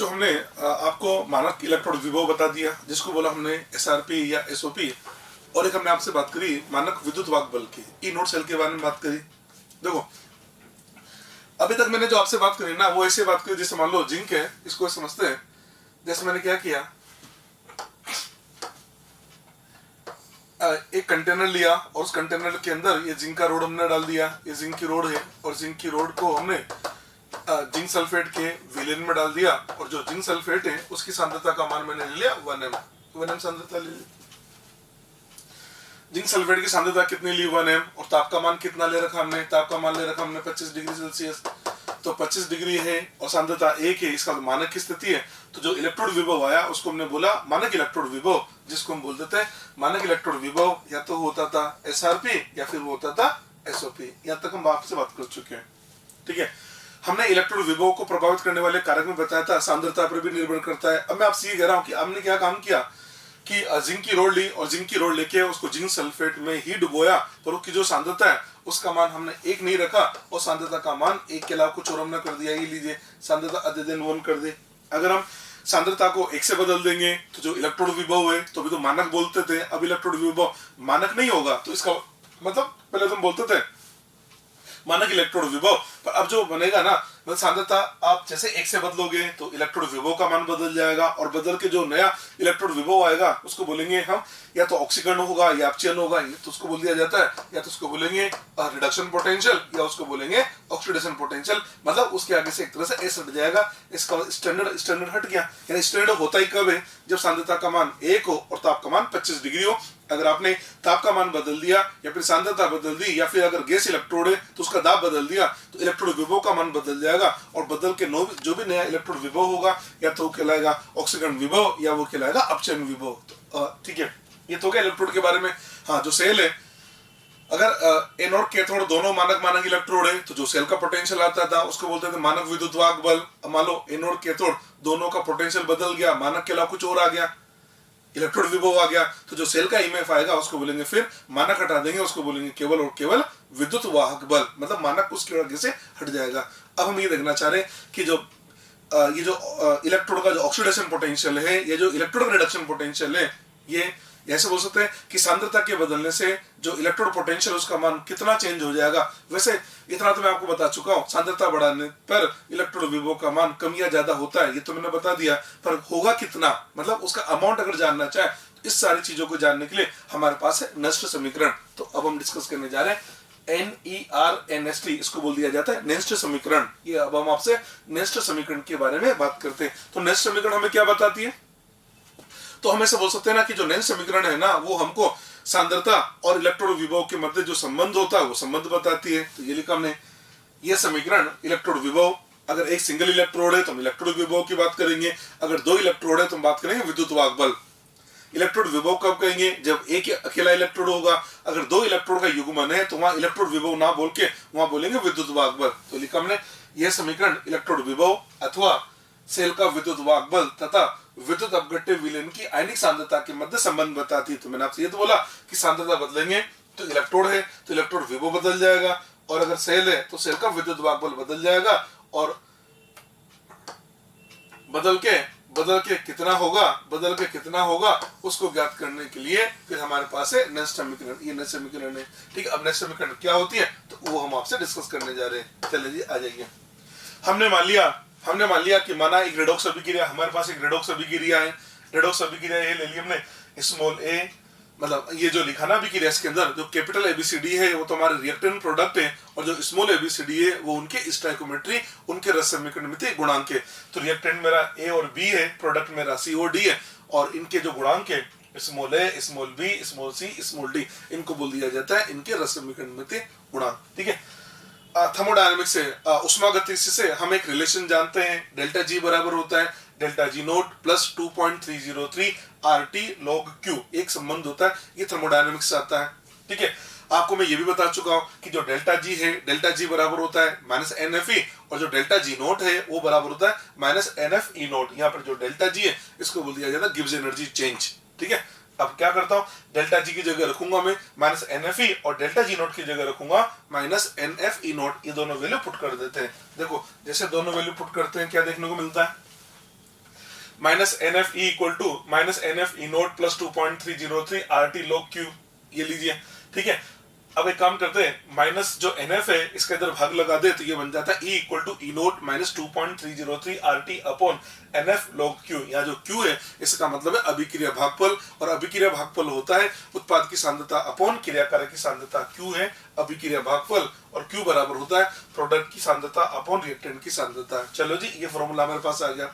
बच्चों हमने आपको मानक इलेक्ट्रोड विभव बता दिया, जिसको बोला हमने एसआरपी या एसओपी, और एक हमने आपसे बात करी मानक विद्युत वाहक बल की, ई नोड सेल के बारे में बात करी। देखो अभी तक मैंने जो आपसे बात करी ना, वो ऐसे बात करी जैसे मान लो जिंक है, इसको समझते हैं। जैसे मैंने क्या किया, एक कंटेनर लिया और उस कंटेनर के अंदर ये जिंक का रोड हमने डाल दिया। ये जिंक की रोड है और जिंक की रोड को हमने जिंक सल्फेट के विलेन में डाल दिया, और जो जिंक सल्फेट है उसकी सांद्रता का मान मैंने ले लिया 1m सांद्रता ले ली। जिंक सल्फेट की सांद्रता कितनी ली 1m, और ताप का मान कितना ले रखा हमने, ताप का मान ले रखा हमने 25 डिग्री सेल्सियस। तो 25 डिग्री है और सांद्रता 1 है, इसका मानक की स्थिति है। तो जो इलेक्ट्रोड विभव आया उसको हमने बोला मानक इलेक्ट्रोड विभव, जिसको हम बोल देते हैं मानक इलेक्ट्रोड विभव। या तो होता था एसआरपी या फिर वो होता था एसओपी। यहाँ तक हम आपसे बात कर चुके हैं, ठीक है। हमने इलेक्ट्रोड विभव को प्रभावित करने वाले कारक में बताया था, सांद्रता पर भी निर्भर करता है। अब मैं आपसे ये कह रहा हूँ कि हमने क्या काम किया कि जिंक की रोड ली और जिंक की रोड लेके उसको जिंक सल्फेट में ही डुबोया, पर उसकी जो सांद्रता है उसका मान हमने 1 नहीं रखा, और सांद्रता का मान 1 के अलावा कुछ और हमने कर दिया। ये लीजिए सांद्रता अदर देन 1 कर दे। अगर हम सांद्रता को 1 से बदल देंगे तो जो इलेक्ट्रोड विभव है, तो अभी तो मानक बोलते थे, अब इलेक्ट्रोड विभव मानक नहीं होगा, तो इसका मतलब पहले तुम बोलते थे मानक इलेक्ट्रोड विभव, पर अब जो बनेगा ना, मतलब सांद्रता आप जैसे 1 से बदलोगे तो इलेक्ट्रोड विभव का मान बदल जाएगा, और बदल के जो नया इलेक्ट्रोड विभव आएगा उसको बोलेंगे हम या तो ऑक्सीकरण होगा या अपचयन होगा, तो उसको बोल दिया जाता है, या तो उसको बोलेंगे रिडक्शन पोटेंशियल या उसको बोलेंगे ऑक्सीडेशन पोटेंशियल। मतलब उसके आगे से एक तरह से एस हट जाएगा, इसका स्टैंडर्ड हट गया। यानी स्टैंडर्ड होता ही कब है, जब सांद्रता का मान 1 हो और ताप का मान 25 डिग्री हो। अगर आपने ताप का मान बदल दिया या फिर सांद्रता बदल दी, या फिर अगर गैस इलेक्ट्रोड है तो उसका दाब बदल दिया, तो इलेक्ट्रोड विभव का मान बदल जाएगा, और बदल के जो भी नया इलेक्ट्रोड विभव होगा या तो वो कहलाएगा ऑक्सीकरण विभव या वो कहलाएगा अपचयन विभव। तो ठीक है, ये तो क्या इलेक्ट्रोड के बारे में। हाँ, जो सेल है, अगर एनोड कैथोड दोनों मानक इलेक्ट्रोड है, तो जो सेल का पोटेंशियल आता था उसको बोलते थे मानक विद्युत वाहक बल। मान लो एनोड कैथोड दोनों का पोटेंशियल बदल गया, मानक के अलावा कुछ और आ गया, इलेक्ट्रोड विभव आ गया, तो जो सेल का ईएमएफ आएगा उसको बोलेंगे, फिर मानक हटा देंगे, उसको बोलेंगे केवल और केवल विद्युत वाहक बल। मतलब मानक उसकी वजह से हट जाएगा। अब हम ये देखना चाह रहे हैं कि ये जो इलेक्ट्रोड का जो ऑक्सीडेशन पोटेंशियल है, ये जो इलेक्ट्रोड रिडक्शन पोटेंशियल है, ये ऐसे बोल सकते हैं कि सांद्रता के बदलने से जो इलेक्ट्रोड पोटेंशियल उसका मान कितना चेंज हो जाएगा। वैसे इतना तो मैं आपको बता चुका हूँ, सांद्रता बढ़ाने पर इलेक्ट्रोड विभव का मान कम या ज्यादा होता है, ये तो मैंने बता दिया, पर होगा कितना, मतलब उसका अमाउंट अगर जानना चाहे तो इस सारी चीजों को जानने के लिए हमारे पास है नेस्ट समीकरण। तो अब हम डिस्कस करने जा रहे हैं NERNST, इसको बोल दिया जाता है नेस्ट समीकरण। ये अब हम आपसे नेस्ट समीकरण के बारे में बात करते हैं। तो नेस्ट समीकरण हमें क्या बताती है, तो हम ऐसे बोल सकते हैं ना कि जो नेस्ट समीकरण है ना, वो हमको सांद्रता और इलेक्ट्रोड विभव के मध्य जो संबंध होता है वो संबंध बताती है। तो ये लिखा हमने, ये समीकरण इलेक्ट्रोड विभव, अगर एक सिंगल इलेक्ट्रोड है तो हम इलेक्ट्रोड विभव की बात करेंगे, अगर 2 इलेक्ट्रोड है तो हम बात करेंगे विद्युत वाहक बल। इलेक्ट्रोड विभव कब कहेंगे, जब एक अकेला इलेक्ट्रोड होगा। अगर 2 इलेक्ट्रोड का युग्मन है तो वहां इलेक्ट्रोड विभव ना बोल के वहां बोलेंगे विद्युत वाहक बल। तो लिखा हमने, यह समीकरण इलेक्ट्रोड विभव अथवा सेल का विद्युत वाहक बल तथा विद्युत अपघट्य विलयन की आयनिक सांद्रता के मध्य संबंध बताती है। तो मैंने आपसे ये तो बोला कि सांद्रता बदलेंगे तो इलेक्ट्रोड है तो इलेक्ट्रोड विभव बदल जाएगा, और अगर सेल है तो सेल का विद्युत वाहक बल बदल जाएगा, और बदल के कितना होगा उसको ज्ञात करने के लिए फिर हमारे पास है नेस्ट समीकरण। ये नेस्ट समीकरण है, ठीक है। अब नेस्ट समीकरण क्या होती है तो वो हम आपसे डिस्कस करने जा रहे हैं। चलिए जी, आ जाइए। हमने मान लिया कि माना एक रेडॉक्स अभिक्रिया, हमारे पास एक रेडॉक्स अभिक्रिया है। रेडॉक्स अभिक्रिया ये ले ली हमने, स्मॉल a, मतलब ये जो लिखा ना अभिक्रिया, इसके अंदर जो कैपिटल ABCD है वो तो हमारे रिएक्टेंट प्रोडक्ट है, और जो स्मॉल ABCD है वो उनके स्टोइकियोमेट्री, उनके रस समीकरण गुणांक है। तो रिएक्टेंट मेरा A और B है, प्रोडक्ट मेरा C और D है, और इनके जो गुणांक है small a, small b, small c, small d, इनको बोल दिया जाता है इनके रस समीकरण गुणांक, ठीक है। थर्मोडायनामिक्स से, उष्मागतिकी से हम एक रिलेशन जानते हैं, डेल्टा जी बराबर होता है delta G note plus 2.303 RT log Q, एक संबंध होता है, ये थर्मोडायनामिक्स से आता है, ठीक है। आपको मैं ये भी बता चुका हूं कि जो डेल्टा जी है, डेल्टा जी बराबर होता है माइनस NFE, और जो डेल्टा जी नोट है वो बराबर होता है माइनस NFE नोट। यहाँ पर जो डेल्टा जी है इसको बोल दिया जाता है गिब्स एनर्जी चेंज, ठीक है। अब क्या करता हूँ, डेल्टा जी की जगह रखूंगा मैं माइनस NFE, और डेल्टा जी नोट की जगह रखूंगा माइनस NFE नोट। ये दोनों वैल्यू पुट कर देते हैं। देखो जैसे दोनों वैल्यू पुट करते हैं क्या देखने को मिलता है, minus N F E equal to minus N F E naught plus 2.303 R T log Q, ये लीजिए, ठीक है। अब एक काम करते हैं, माइनस जो एन एफ है इसके इधर भाग लगा दे तो ये बन जाता है E equal to E naught minus 2.303 R T upon N F log Q. यहाँ जो क्यू है इसका मतलब है अभिक्रिया भागफल, और अभिक्रिया भागफल होता है उत्पाद की सांद्रता अपॉन क्रियाकारक की सांद्रता। क्यू है अभिक्रिया भागफल और क्यू बराबर होता है प्रोडक्ट की सांद्रता अपॉन रिएक्टेंट की सांद्रता। चलो जी, ये फॉर्मूला हमारे पास आ गया।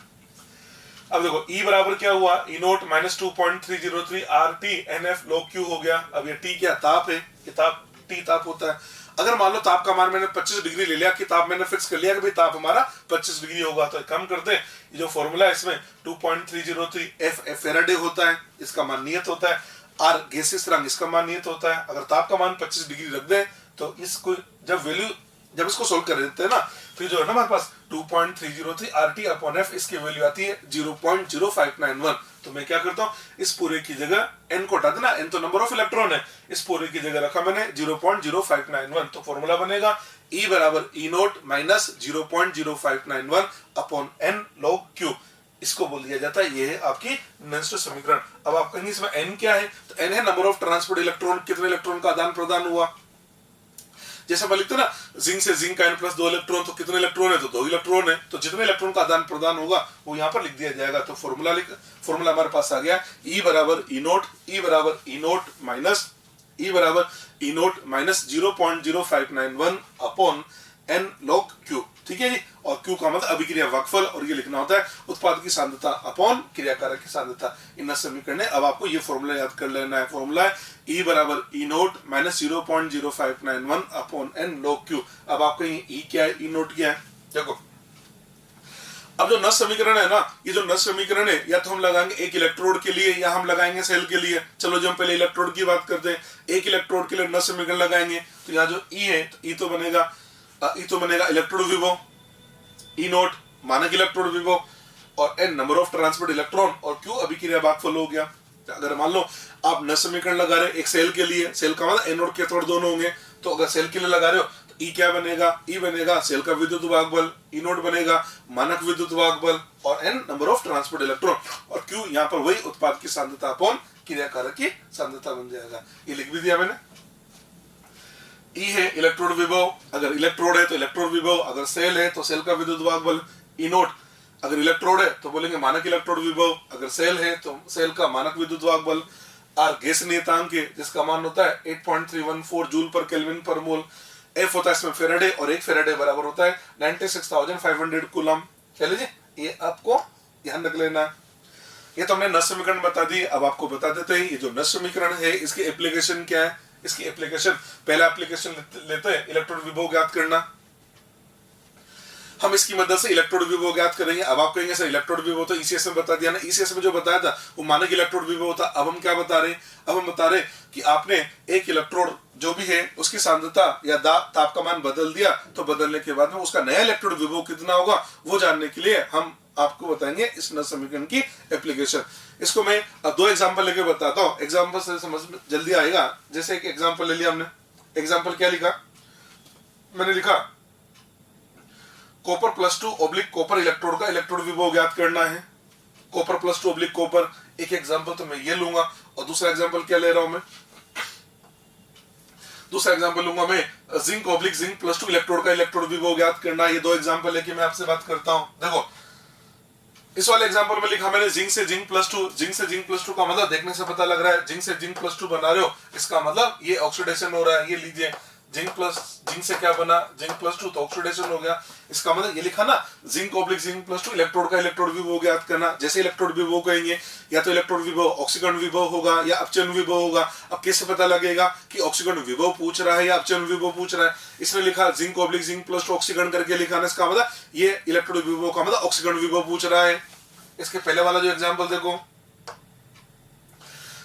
अब देखो E बराबर क्या हुआ, E naught minus 2.303 R T N F log Q हो गया। अब ये टी क्या, ताप है, ये ताप टी ताप होता है। अगर मान लो ताप का मान मैंने 25 डिग्री ले लिया कि ताप मैंने फिक्स कर लिया कि भाई ताप हमारा 25 डिग्री होगा, तो कम करते हैं, ये जो फॉर्मूला है इसमें 2.303 एफ फेराडे होता है, इसका मान नियत होता है, आर गैसीय स्थिरांक इसका मान नियत होता है। अगर ताप का मान 25 डिग्री रख दें तो इसको जब इसको सोल्व कर देते हैं ना, फिर जो है ना हमारे पास 2.303 RT अपॉन F, इसकी वैल्यू आती है 0.0591। तो मैं क्या करता हूँ, इस पूरे की जगह n को हटा देना, n तो नंबर ऑफ इलेक्ट्रॉन है, इस पूरे की जगह रखा मैंने 0.0591। तो फॉर्मूला बनेगा E बराबर E note minus 0.0591 upon n log Q। इसको बोल दिया जाता है, ये है आपकी नैनस्टो समीकरण। अब आप कहेंगे इसमें n क्या है, तो n है नंबर ऑफ ट्रांसपोर्ट इलेक्ट्रॉन, कितने इलेक्ट्रॉन का आदान प्रदान हुआ। जैसे हम लिखते हैं ना जिंक से जिंक आयन प्लस 2 इलेक्ट्रॉन, तो कितने इलेक्ट्रॉन है, तो 2 इलेक्ट्रॉन है, तो जितने इलेक्ट्रॉन का आदान प्रदान होगा वो यहाँ पर लिख दिया जाएगा। तो फॉर्मूला हमारे पास आ गया, E बराबर E naught minus 0.0591 upon n log Q, ठीक है जी। और Q का मतलब अभिक्रिया भागफल, और ये लिखना होता है उत्पाद की सांद्रता अपॉन क्रियाकारक की सांद्रता। इन समीकरण है। अब आपको ये फॉर्मूला याद कर लेना है। फॉर्मूला है E बराबर E naught minus 0.0591 upon n log Q। अब आपको ये E क्या है, E नोट क्या है, देखो। अब जो नस समीकरण है ना, ये जो नस समीकरण है या तो हम लगाएंगे एक इलेक्ट्रोड के लिए या हम लगाएंगे सेल के लिए। चलो जो हम पहले इलेक्ट्रोड की बात करते हैं, एक इलेक्ट्रोड के लिए नस समीकरण लगाएंगे तो यहाँ जो E है, तो E तो बनेगा इलेक्ट्रोड विभव, E नोट मानक इलेक्ट्रोड विभव, और n number of transport electron, और Q अभिक्रिया भागफल हो गया। अगर मान लो आप नस समीकरण लगा रहे एक सेल के लिए, सेल का मतलब n और कैथोड दोनों होंगे, तो अगर सेल के लिए लगा रहे हो तो E क्या बनेगा, E बनेगा सेल का विद्युत भागबल, E नोट बनेगा मानक विद्युत भागबल, और n number of transport electron, और Q यहाँ पर वही उत्पाद की सांद्रता अपॉन क्रियाकारक की सांद्रता बन जाएगा। ये लिख भी दिया मैंने। E है इलेक्ट्रोड विभव, अगर इलेक्ट्रोड है तो इलेक्ट्रोड विभव, अगर सेल है तो सेल का विद्युत भागबल। E नोट अगर इलेक्ट्रोड है तो बोलेंगे मानक इलेक्ट्रोड विभव, अगर सेल है तो सेल का मानक विद्युत भागबल। R गैस नियतांक है जिसका मान होता है 8.314 जूल पर केल्विन पर मोल। F होता है इसमें फेराडे, और एक फेराडे बराबर होता है 96,500 कूलम। चलिए जी, ये आपको ध्यान रख लेना। ये तो हमने नस समीकरण बता दी। अब आपको बता देते हैं ये जो नस समीकरण है इसकी एप्लीकेशन क्या है। इसकी एप्लीकेशन, पहला एप्लीकेशन लेते हैं इलेक्ट्रोड विभव ज्ञात करना। हम इसकी मदद से इलेक्ट्रोड विभव ज्ञात करेंगे। अब आप कहेंगे सर इलेक्ट्रोड विभव तो ईसीएस में बता दिया ना, ईसीएस में जो बताया था वो मानक इलेक्ट्रोड विभव था। अब हम क्या बता रहे हैं, अब हम बता रहे कि आपने एक इलेक्ट्रोड जो भी है उसकी सांद्रता या ताप का मान बदल दिया, तो बदलने के बाद में उसका नया इलेक्ट्रोड विभव कितना होगा वो जानने के लिए हम आपको बताएंगे इस नस समीकरण की एप्लीकेशन। इसको मैं अब 2 एग्जांपल लेके बताता हूँ, एग्जांपल से समझ में जल्दी आएगा। जैसे एक एग्जांपल ले लिया हमने, एग्जांपल क्या लिखा, मैंने लिखा copper plus 2 oblique copper electrode का इलेक्ट्रोड विभव ज्ञात करना है। कॉपर प्लस 2 ऑब्लिक कॉपर, एक एग्जांपल तो मैं ये लूंगा, और दूसरा एग्जांपल क्या ले रहा हूं मैं, दूसरा एग्जांपल लूंगा मैं zinc oblique zinc plus 2 electrode का इलेक्ट्रोड विभव ज्ञात करना है। ये 2 एग्जांपल लेके मैं आपसे बात करता हूं। देखो इस वाले एग्जांपल में लिखा मैंने जिंक से जिंक प्लस 2, जिंक से जिंक प्लस 2 का मतलब देखने से पता लग रहा है जिंक से जिंक प्लस 2 बना रहे हो, इसका मतलब ये ऑक्सीडेशन हो रहा है। ये लीजिए जिंक से क्या बना, जिंक प्लस 2 तो ऑक्सीडेशन हो गया। इसका मतलब ये लिखा ना zinc oblique zinc plus 2 electrode का इलेक्ट्रोड विभव ज्ञात करना। जैसे इलेक्ट्रोड विभव कहेंगे या तो इलेक्ट्रोड विभव ऑक्सीकरण विभव होगा या अपचयन विभव होगा। अब कैसे पता लगेगा कि ऑक्सीकरण विभव पूछ रहा है या अपचयन विभव पूछ रहा है। इसने लिखा जिंक ऑब्लिक जिंक प्लस 2 ऑक्सीकरण करके लिखा ना, इसका मतलब ये इलेक्ट्रोड विभव का मतलब ऑक्सीकरण विभव पूछ रहा है। इसके पहले वाला जो एग्जांपल देखो,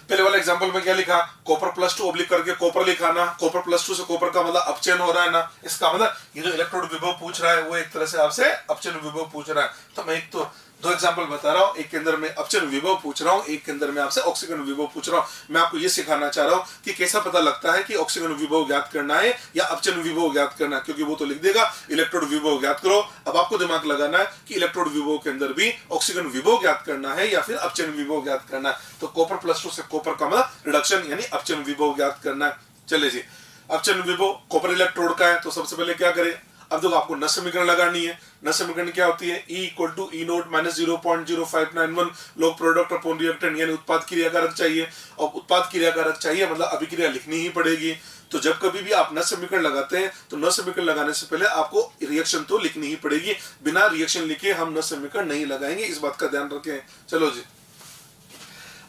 पहले वाले एग्जांपल में क्या लिखा, कॉपर प्लस 2 ऑब्लिक करके कॉपर लिखा ना, कॉपर प्लस 2 से कॉपर का मतलब अपचयन हो रहा है ना। इसका मतलब ये जो इलेक्ट्रोड विभव पूछ रहा है वो एक तरह से आपसे अपचयन विभव पूछ रहा है। तो मैं एक तो दो एग्जांपल बता रहा हूँ, एक के अंदर मैं अपचन विभव पूछ रहा हूँ, एक के अंदर मैं आपसे ऑक्सीकरण विभव पूछ रहा हूँ। मैं आपको ये सिखाना चाह रहा हूँ कि कैसा पता लगता है कि ऑक्सीकरण विभव ज्ञात करना है या अपचन विभव ज्ञात करना है, क्योंकि वो तो लिख देगा इलेक्ट्रोड विभव ज्ञात करो। अब आपको दिमाग लगाना है कि इलेक्ट्रोड विभव के अंदर भी ऑक्सीकरण विभव ज्ञात करना है या फिर अपचन विभव ज्ञात करना है। तो कॉपर +2 से कॉपर का मतलब रिडक्शन यानी अपचन विभव ज्ञात करना है। चलिए जी, अपचन विभव कॉपर इलेक्ट्रोड का है, तो सबसे पहले क्या करें, अब देखो आपको नस समीकरण लगानी है। नस समीकरण क्या होती है, E = E0 - 0.0591 log product upon reactant, यानी उत्पाद क्रियाकारक चाहिए। और उत्पाद क्रियाकारक चाहिए मतलब अभिक्रिया लिखनी ही पड़ेगी। तो जब कभी भी आप नस समीकरण लगाते हैं तो नस समीकरण लगाने से पहले आपको रिएक्शन तो लिखनी ही पड़ेगी। बिना रिएक्शन लिखे हम नस समीकरण नहीं लगाएंगे, इस बात का ध्यान रखें। चलो जी,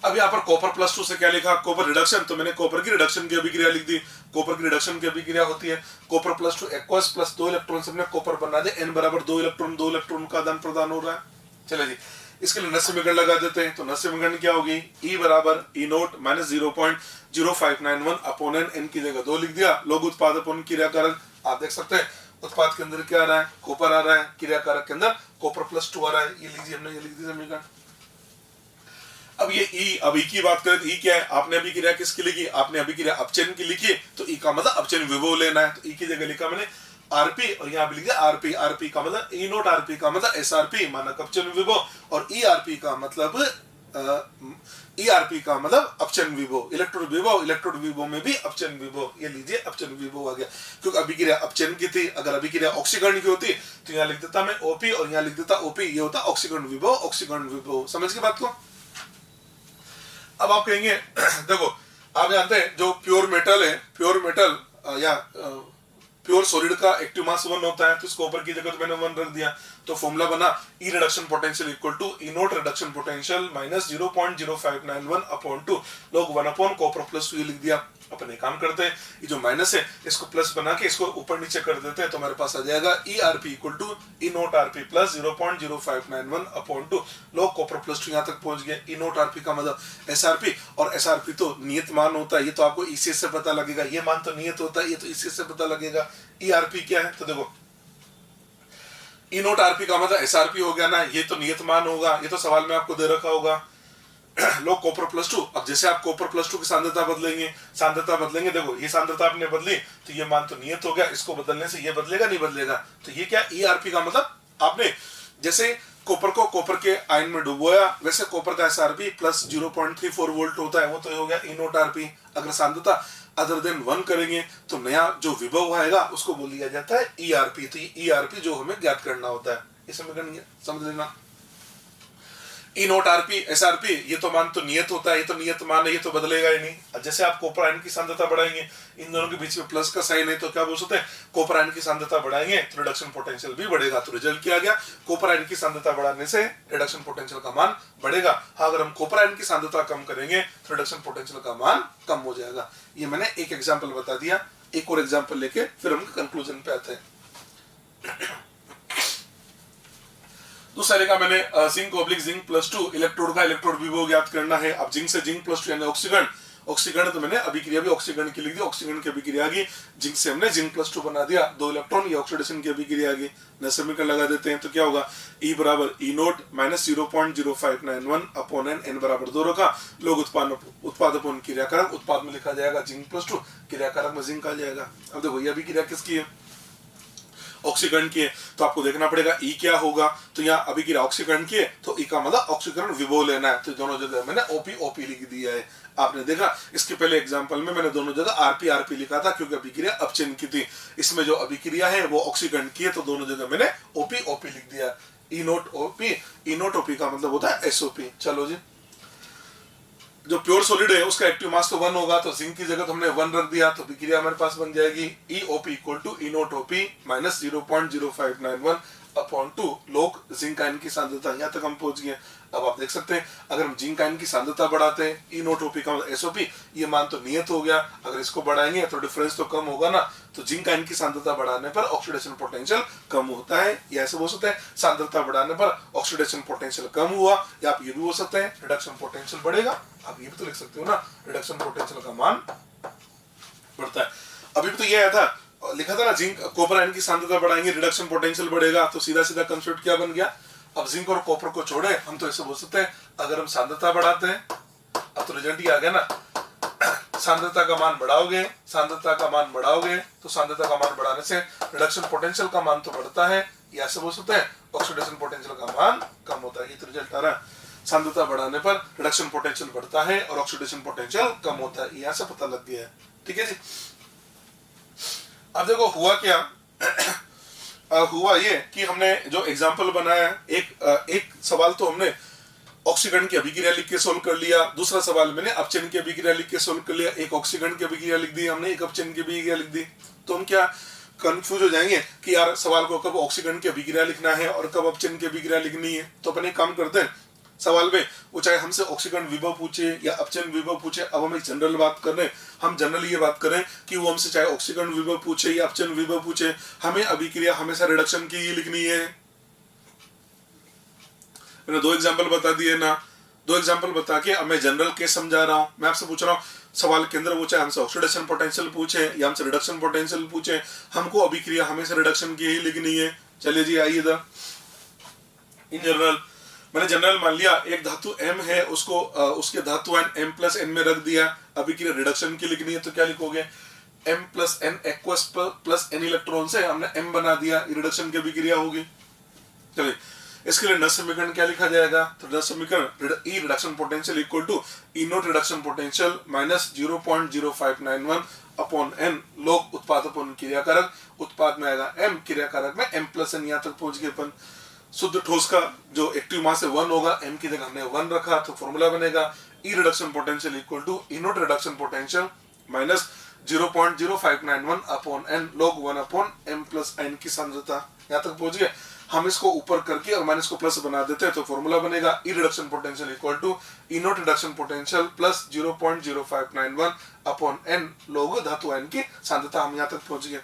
अब यहाँ पर कॉपर +2 से क्या लिखा, कॉपर रिडक्शन, तो मैंने कॉपर की रिडक्शन की अभिक्रिया लिख दी। कॉपर की रिडक्शन की अभिक्रिया होती है कॉपर +2 एक्वस प्लस 2 इलेक्ट्रॉन से हमने कॉपर बना दे, n = 2 इलेक्ट्रॉन का आदान प्रदान हो रहा है। चलिए जी, इसके लिए नस समीकरण लगा देते हैं। तो नस समीकरण क्या होगी, E = E0 - 0.0591 अपॉन n की जगह 2 लिख दिया, लोग उत्पाद अपॉन क्रियाकारक। आप देख सकते हैं उत्पाद के अंदर क्या आ रहा है, कॉपर आ रहा है, क्रियाकारक के अंदर कॉपर +2 आ रहा है। ये लीजिए, हमने ये लिख दी समीकरण। अब ये E, अब E की बात करें तो E क्या है, आपने अभिक्रिया किसकी लिखी, आपने अभिक्रिया अपचयन की लिखी, तो E का मतलब अपचयन विभव लेना है। तो E की जगह लिखा मैंने Rp और यहाँ भी लिख दिया Rp। Rp का मतलब E0 Rp का मतलब SRP मानक अपचयन विभव, और ERP का मतलब ERP का मतलब अपचयन विभव, इलेक्ट्रोड विभव, इलेक्ट्रोड विभव में भी अपचयन विभव। ये लीजिए अपचयन विभव आ गया, क्योंकि अभिक्रिया अपचयन की थी। अगर अभिक्रिया ऑक्सीकरण की होती तो यहाँ लिख देता मैं OP और यहाँ लिख देता OP, ये होता ऑक्सीकरण विभव, ऑक्सीकरण विभव। समझ गए बात को। अब आप कहेंगे देखो, आप जानते हैं जो प्योर मेटल है, प्योर मेटल या प्योर सॉलिड का एक्टिव मास 1 होता है, तो इसको ऊपर की जगह तो मैंने 1 रख दिया। तो फॉर्मूला बना E reduction potential = E0 reduction potential - 0.0591 upon 2 log 1 upon copper +2 ये लिख दिया। अपने काम करते हैं, ये जो माइनस है इसको प्लस बना के इसको ऊपर नीचे कर देते हैं, तो हमारे पास आ जाएगा ERP = E0 RP + 0.0591 upon 2 log copper +2 यहाँ तक पहुंच गया। E0 RP का मतलब SRP, और SRP तो नियत मान होता है, ये तो आपको ECS से पता लगेगा। ये मान तो नियत होता है, ये तो ECS से पता लगेगा। ERP क्या है, तो देखो E0 RP का मतलब SRP हो गया ना, ये तो नियत मान होगा, ये तो सवाल में आपको दे रखा होगा। लो कॉपर +2, अब जैसे आप कॉपर +2 की सांद्रता बदलेंगे, देखो ये सांद्रता आपने बदली तो ये मान तो नियत हो गया, इसको बदलने से ये बदलेगा नहीं बदलेगा। तो ये क्या ERP का मतलब आपने जैसे कॉपर को कॉपर के आयन में डुबोया, वैसे कॉपर का SRP + 0.34 वोल्ट होता है, वो तो हो गया E0 RP। अगर सांद्रता अदर देन 1 करेंगे तो नया जो विभव आएगा उसको बोल दिया जाता है ERP। तो ERP जो हमें ज्ञात करना होता है, ये समीकरण समझ लेना। E0 RP SRP ये तो मान तो नियत होता है, ये तो नियत मान है, ये तो बदलेगा ही नहीं। अब जैसे आप कॉपर आयन की सांद्रता बढ़ाएंगे, इन दोनों के बीच में प्लस का साइन है, तो क्या बोल सकते हैं, कॉपर आयन की सांद्रता बढ़ाएंगे तो रिडक्शन पोटेंशियल भी बढ़ेगा। तो रिजल्ट क्या आ गया, कॉपर आयन की सांद्रता बढ़ाने से रिडक्शन पोटेंशियल का मान बढ़ेगा। हाँ, अगर हम कॉपर आयन की सांद्रता कम करेंगे तो रिडक्शन पोटेंशियल का मान कम हो जाएगा। ये मैंने एक एग्जाम्पल बता दिया, एक और एग्जाम्पल लेके फिर हम कंक्लूजन पे आते हैं। दूसरा लिखा मैंने जिंक +2 इलेक्ट्रोड का इलेक्ट्रोड विभव ज्ञात करना है। अब जिंक से जिंक +2 यानी ऑक्सीकरण तो मैंने अभिक्रिया भी ऑक्सीकरण की लिख दी, ऑक्सीकरण की अभिक्रिया आ गई, जिंक से हमने जिंक +2 बना दिया, 2 इलेक्ट्रॉन, ये ऑक्सीडेशन की अभिक्रिया आ गई। समीकरण लगा देते हैं, तो क्या होगा, E = E0 - 0.0591 अपॉन n = 2 रखा, लोग उत्पाद अपॉन क्रियाकारक, उत्पाद में लिखा जाएगा जिंक +2, क्रियाकारक में जिंक आ जाएगा। अब देखो ये अभिक्रिया किसकी है, ऑक्सीकरण की है, तो आपको देखना पड़ेगा E क्या होगा। तो यहाँ अभिक्रिया ऑक्सीकरण की है, तो E का मतलब ऑक्सीकरण विभव लेना है, तो दोनों जगह मैंने OP लिख दिया है। आपने देखा इसके पहले एग्जांपल में मैंने दोनों जगह RP लिखा था, क्योंकि अभिक्रिया अपचयन की थी। इसमें जो अभिक्रिया है वो ऑक्सीकरण की है, तो दोनों जगह मैंने OP लिख दिया। E0 OP का मतलब होता है SOP। चलो जी, जो प्योर सॉलिड है उसका एक्टिव मास तो 1 होगा, तो जिंक की जगह तो हमने 1 रख दिया, तो अभिक्रिया हमारे पास बन जाएगी EOP = E0 OP - 0.0591 upon 2 log zinc ion की सांद्रता। यहाँ तक हम पहुंच गए। अब आप देख सकते हैं अगर हम जिंक आयन की सांद्रता बढ़ाते हैं, E0 OP का मतलब SOP, ये मान तो नियत हो गया, अगर इसको बढ़ाएंगे तो डिफरेंस तो कम होगा ना। तो जिंक आयन की सांद्रता बढ़ाने पर ऑक्सीडेशन पोटेंशियल कम होता है, या ऐसे बोल सकते हैं सांद्रता बढ़ाने पर ऑक्सीडेशन पोटेंशियल कम हुआ, या आप ये भी बोल सकते हैं रिडक्शन पोटेंशियल बढ़ेगा। आप ये भी तो लिख सकते हो ना, रिडक्शन पोटेंशियल का मान बढ़ता है। अभी भी तो ये आया था, लिखा था ना, जिंक कॉपर आयन की सांद्रता बढ़ाएंगे रिडक्शन पोटेंशियल बढ़ेगा, तो सीधा सीधा कंसेप्ट क्या बन गया, अब जिंक और कॉपर को छोड़े हम तो ऐसे बोल सकते हैं, अगर हम सांद्रता बढ़ाते हैं, अब तो रिजल्ट ही आ गया ना, सांद्रता का मान बढ़ाओगे, सांद्रता का मान बढ़ाओगे तो सांद्रता का मान बढ़ाने से रिडक्शन पोटेंशियल का मान तो बढ़ता है, या ऐसे बोल सकते हैं ऑक्सीडेशन पोटेंशियल का मान कम होता है। ये तो रिजल्ट आ रहा है, सांद्रता बढ़ाने पर रिडक्शन पोटेंशियल बढ़ता है और ऑक्सीडेशन पोटेंशियल कम होता है, यहाँ से पता लग गया है। ठीक है जी। अब देखो हुआ क्या हुआ ये कि हमने जो एग्जाम्पल बनाया, एक सवाल तो हमने ऑक्सीकरण की अभिक्रिया लिख के सोल्व कर लिया, दूसरा सवाल मैंने अपचयन की अभिक्रिया लिख के सोल्व कर लिया, एक ऑक्सीकरण की अभिक्रिया लिख दी हमने, एक अपचयन की अभिक्रिया लिख दी। तो हम क्या कंफ्यूज हो जाएंगे कि यार सवाल को कब ऑक्सीकरण की अभिक्रिया लिखना है और कब अपचयन की अभिक्रिया लिखनी है। तो अपने काम करते हैं, सवाल में वो चाहे हमसे ऑक्सीकरण विभव पूछे या अपचयन विभव पूछे, अब हम एक जनरल बात कर रहे हैं, हम जनरली ये बात करें कि वो हमसे चाहे ऑक्सीकरण विभव पूछे या अपचयन विभव पूछे, हमें अभिक्रिया हमेशा रिडक्शन की ही लिखनी है। मैंने 2 एग्जाम्पल बता दिए ना, 2 एग्जाम्पल बता के अब मैं जनरल केस समझा रहा हूं। मैं आपसे पूछ रहा हूं सवाल के अंदर वो चाहे हमसे ऑक्सीडेशन पोटेंशियल पूछे या हमसे रिडक्शन पोटेंशियल पूछे, हमको अभिक्रिया हमेशा रिडक्शन की ही लिखनी है। चलिए जी आइए इधर, इन जनरल मैंने जनरल मान लिया एक धातु M है, उसको उसके धातु आयन M+N में रख दिया, अभिक्रिया रिडक्शन की लिखनी है तो क्या लिखोगे, M+N aqueous plus N electron से हमने M बना दिया, रिडक्शन की अभिक्रिया होगी। चलिए इसके लिए नष्ट समीकरण क्या लिखा जाएगा, तो नष्ट समीकरण E reduction potential equal to E naught reduction potential minus 0.0591 upon N log उत्पाद अपॉन क्रियाकारक, उत्पाद में आएगा M, क्रियाकारक में M+N, यहाँ तक पहुंच गए अपन। शुद्ध ठोस का जो एक्टिव मास है 1 होगा, M की जगह हमने 1 रखा तो फॉर्मूला बनेगा E reduction potential equal to E naught reduction potential minus 0.0591 upon N log 1 upon M+N की सांद्रता। यहाँ तक पहुंच गए। हम इसको ऊपर करके और माइनस को प्लस बना देते हैं तो फॉर्मूला बनेगा E reduction potential equal to E naught reduction potential plus 0.0591 upon N log धातु आयन की सांद्रता। हम यहाँ तक पहुंच गए।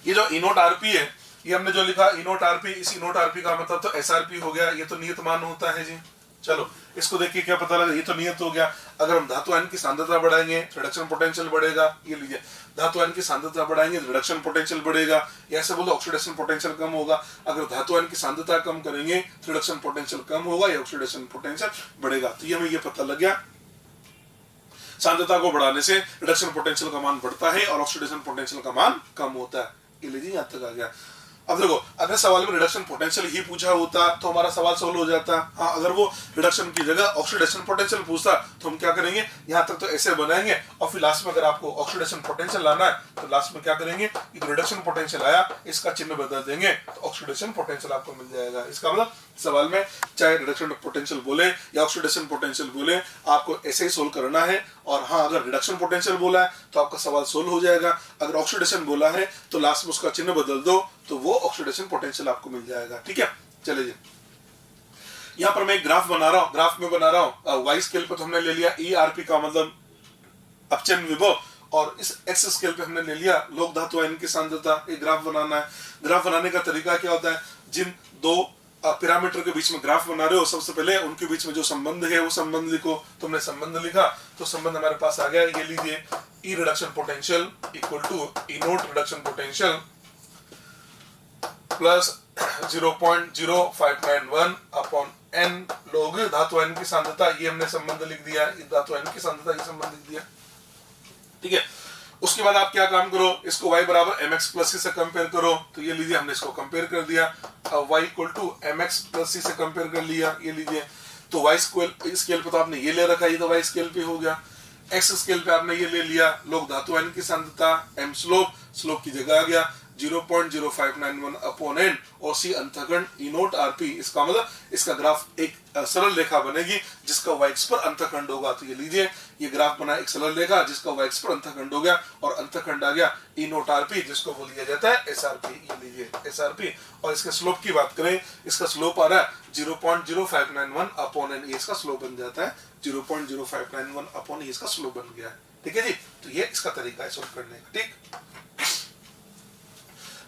ये जो E नोट आरपी है, ये हमने जो लिखा E नोट आरपी, इस E नोट आरपी का मतलब तो SRP हो गया, ये तो नियत मान होता है जी। चलो इसको देखिए क्या पता लगा, ये तो नियत हो गया। अगर हम धातु आयन की सांद्रता बढ़ाएंगे तो रिडक्शन पोटेंशियल बढ़ेगा, ये लीजिए धातु आयन की सांद्रता बढ़ाएंगे तो रिडक्शन पोटेंशियल बढ़ेगा, या ऐसे बोलो ऑक्सीडेशन पोटेंशियल कम होगा। अगर धातु आयन की सांद्रता कम करेंगे तो रिडक्शन पोटेंशियल कम होगा या ऑक्सीडेशन पोटेंशियल बढ़ेगा। तो ये हमें ये पता लग गया, सांद्रता को बढ़ाने से रिडक्शन पोटेंशियल का मान बढ़ता है और ऑक्सीडेशन पोटेंशियल का मान कम होता है। ये लीजिए यहाँ तक आ गया। अब देखो अगर सवाल में रिडक्शन पोटेंशियल ही पूछा होता तो हमारा सवाल सोल्व हो जाता। हाँ, अगर वो रिडक्शन की जगह ऑक्सीडेशन पोटेंशियल पूछता तो हम क्या करेंगे, यहाँ तक तो ऐसे बनाएंगे और फिर लास्ट में अगर आपको ऑक्सीडेशन पोटेंशियल लाना है तो लास्ट में क्या करेंगे, ये रिडक्शन पोटेंशियल आया इसका चिन्ह बदल देंगे तो ऑक्सीडेशन पोटेंशियल आपको मिल जाएगा। इसका मतलब सवाल में चाहे रिडक्शन पोटेंशियल बोले या ऑक्सीडेशन पोटेंशियल बोले, आपको ऐसे ही सोल्व करना है। और हाँ, अगर रिडक्शन पोटेंशियल बोला है तो आपका सवाल सोल्व हो जाएगा, अगर ऑक्सीडेशन बोला है तो लास्ट में उसका चिन्ह बदल दो तो वो ऑक्सीडेशन पोटेंशियल आपको मिल जाएगा। ठीक है, चलिए यहाँ पर मैं एक ग्राफ बना रहा हूँ, ग्राफ में बना रहा हूँ वाई स्केल पे तो हमने ले लिया ERP का मतलब अपचयन विभव, और इस एक्स स्केल पे हमने ले लिया लोक धातु आयन की सांद्रता। एक ग्राफ बनाना है। ग्राफ बनाने का तरीका क्या होता है, जिन दो पैरामीटर के बीच में ग्राफ बना रहे हो सबसे पहले उनके बीच में जो संबंध है वो संबंध लिखो। तो हमने संबंध लिखा तो संबंध हमारे पास आ गया, ये लीजिए E reduction potential equal to E naught reduction potential plus 0.0591 upon N log धातु आयन की सांद्रता। ये हमने संबंध लिख दिया, धातु आयन की सांद्रता ये संबंध लिख दिया। ठीक है, उसके बाद आप क्या काम करो, इसको y बराबर mx प्लस c से कंपेयर करो। तो ये लीजिए हमने इसको कंपेयर कर दिया, y equal to mx plus c से कंपेयर कर लिया। ये लीजिए तो y स्केल पे तो आपने ये ले रखा, ये तो y स्केल पे हो गया। x स्केल पे आपने ये ले लिया लोग धातु आयन की सांद्रता m स्लोप की जगह आ गया 0.0591 अपॉन N और C अंतःखंड E नोट RP। इसका मतलब इसका ग्राफ एक सरल रेखा बनेगी जिसका y एक्स पर अंतःखंड होगा। तो ये लीजिए ये ग्राफ बना एक सरल रेखा जिसका y एक्स पर अंतःखंड हो गया और अंतःखंड आ गया E नोट RP जिसको बोल दिया जाता है SRP। ये लीजिए SRP, और इसके स्लोप की बात करें, इसका स्लोप आ रहा है 0.0591 अपॉन N। ये इसका स्लोप बन जाता है 0.0591 अपॉन ये इसका स्लोप बन गया। ठीक है जी, तो ये इसका तरीका है सोल्व करने का। ठीक,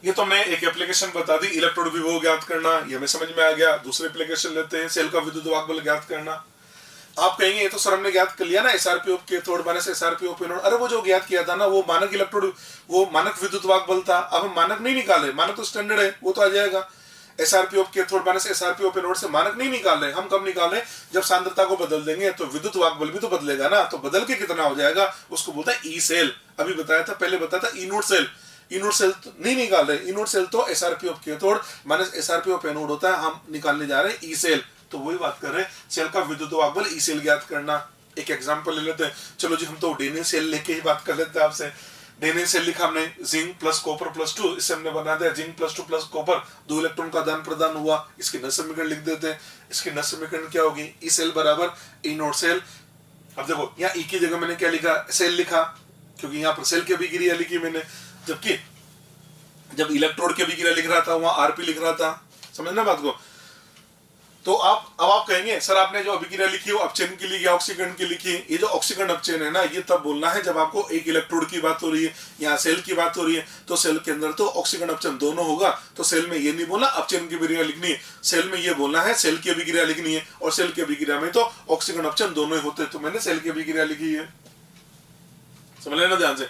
ये तो मैं एक एप्लीकेशन बता दी, इलेक्ट्रोड विभव ज्ञात करना, ये हमें समझ में आ गया। दूसरे एप्लीकेशन लेते हैं, सेल का विद्युत वाहक बल ज्ञात करना। आप कहेंगे ये तो सर हमने ज्ञात कर लिया ना SRP के तोड़ बाने से SRP नोड। अरे वो जो ज्ञात किया था ना वो मानक इलेक्ट्रोड, वो मानक विद्युत वाहक बल था। अब हम मानक नहीं निकाले, मानक तो स्टैंडर्ड है वो तो आ जाएगा। SRP of cathode minus SRP of anode से मानक नहीं निकाल रहे, हम कब निकाल रहे, जब सांद्रता को बदल देंगे तो विद्युत वाहक बल भी तो बदलेगा ना, तो बदल के कितना हो जाएगा उसको बोलता है ई सेल। अभी बताया था, पहले बताया था इनोड सेल, इनोड सेल तो नहीं निकाल रहे, इनोड सेल तो SRP of cathode minus SRP of anode होता है, हम निकालने जा रहे हैं ई सेल। तो वही बात कर रहे हैं, सेल का विद्युत वाहक बल ई सेल ज्ञात करना। एक एग्जांपल ले लेते हैं, चलो जी हम तो डेनियल सेल लेके ही बात कर लेते हैं आपसे। डेनियल सेल लिखा हमने, जिंक प्लस कॉपर प्लस 2, इससे हमने बना दिया zinc plus 2 plus copper, 2 electron का आदान प्रदान हुआ। इसकी नस समीकरण लिख देते हैं, इसकी नस समीकरण क्या होगी, ई सेल बराबर ई नोट सेल। अब देखो यहाँ ई की जगह मैंने क्या लिखा, सेल लिखा, क्योंकि यहाँ पर सेल की अभिक्रिया लिखी मैंने, जबकि जब इलेक्ट्रोड की अभिक्रिया लिख रहा था वहां आरपी लिख रहा था। समझना बात को। तो अब आप कहेंगे सर आपने जो अभिक्रिया लिखी वो अपचयन की लिखी, ऑक्सीकरण की लिखी। ये जो ऑक्सीकरण अपचयन है ना, ये तब बोलना है जब आपको एक इलेक्ट्रोड की बात हो रही है, यहाँ सेल की बात हो रही है, तो सेल के अंदर तो ऑक्सीकरण अपचयन दोनों होगा। तो सेल में ये नहीं बोलना अपचयन की अभिक्रिया लिखनी है, सेल में ये बोलना है सेल की अभिक्रिया लिखनी है, और सेल की अभिक्रिया में तो ऑक्सीकरण अपचयन दोनों ही होते हैं, तो मैंने सेल की अभिक्रिया लिखी है। समझ लेना ध्यान से।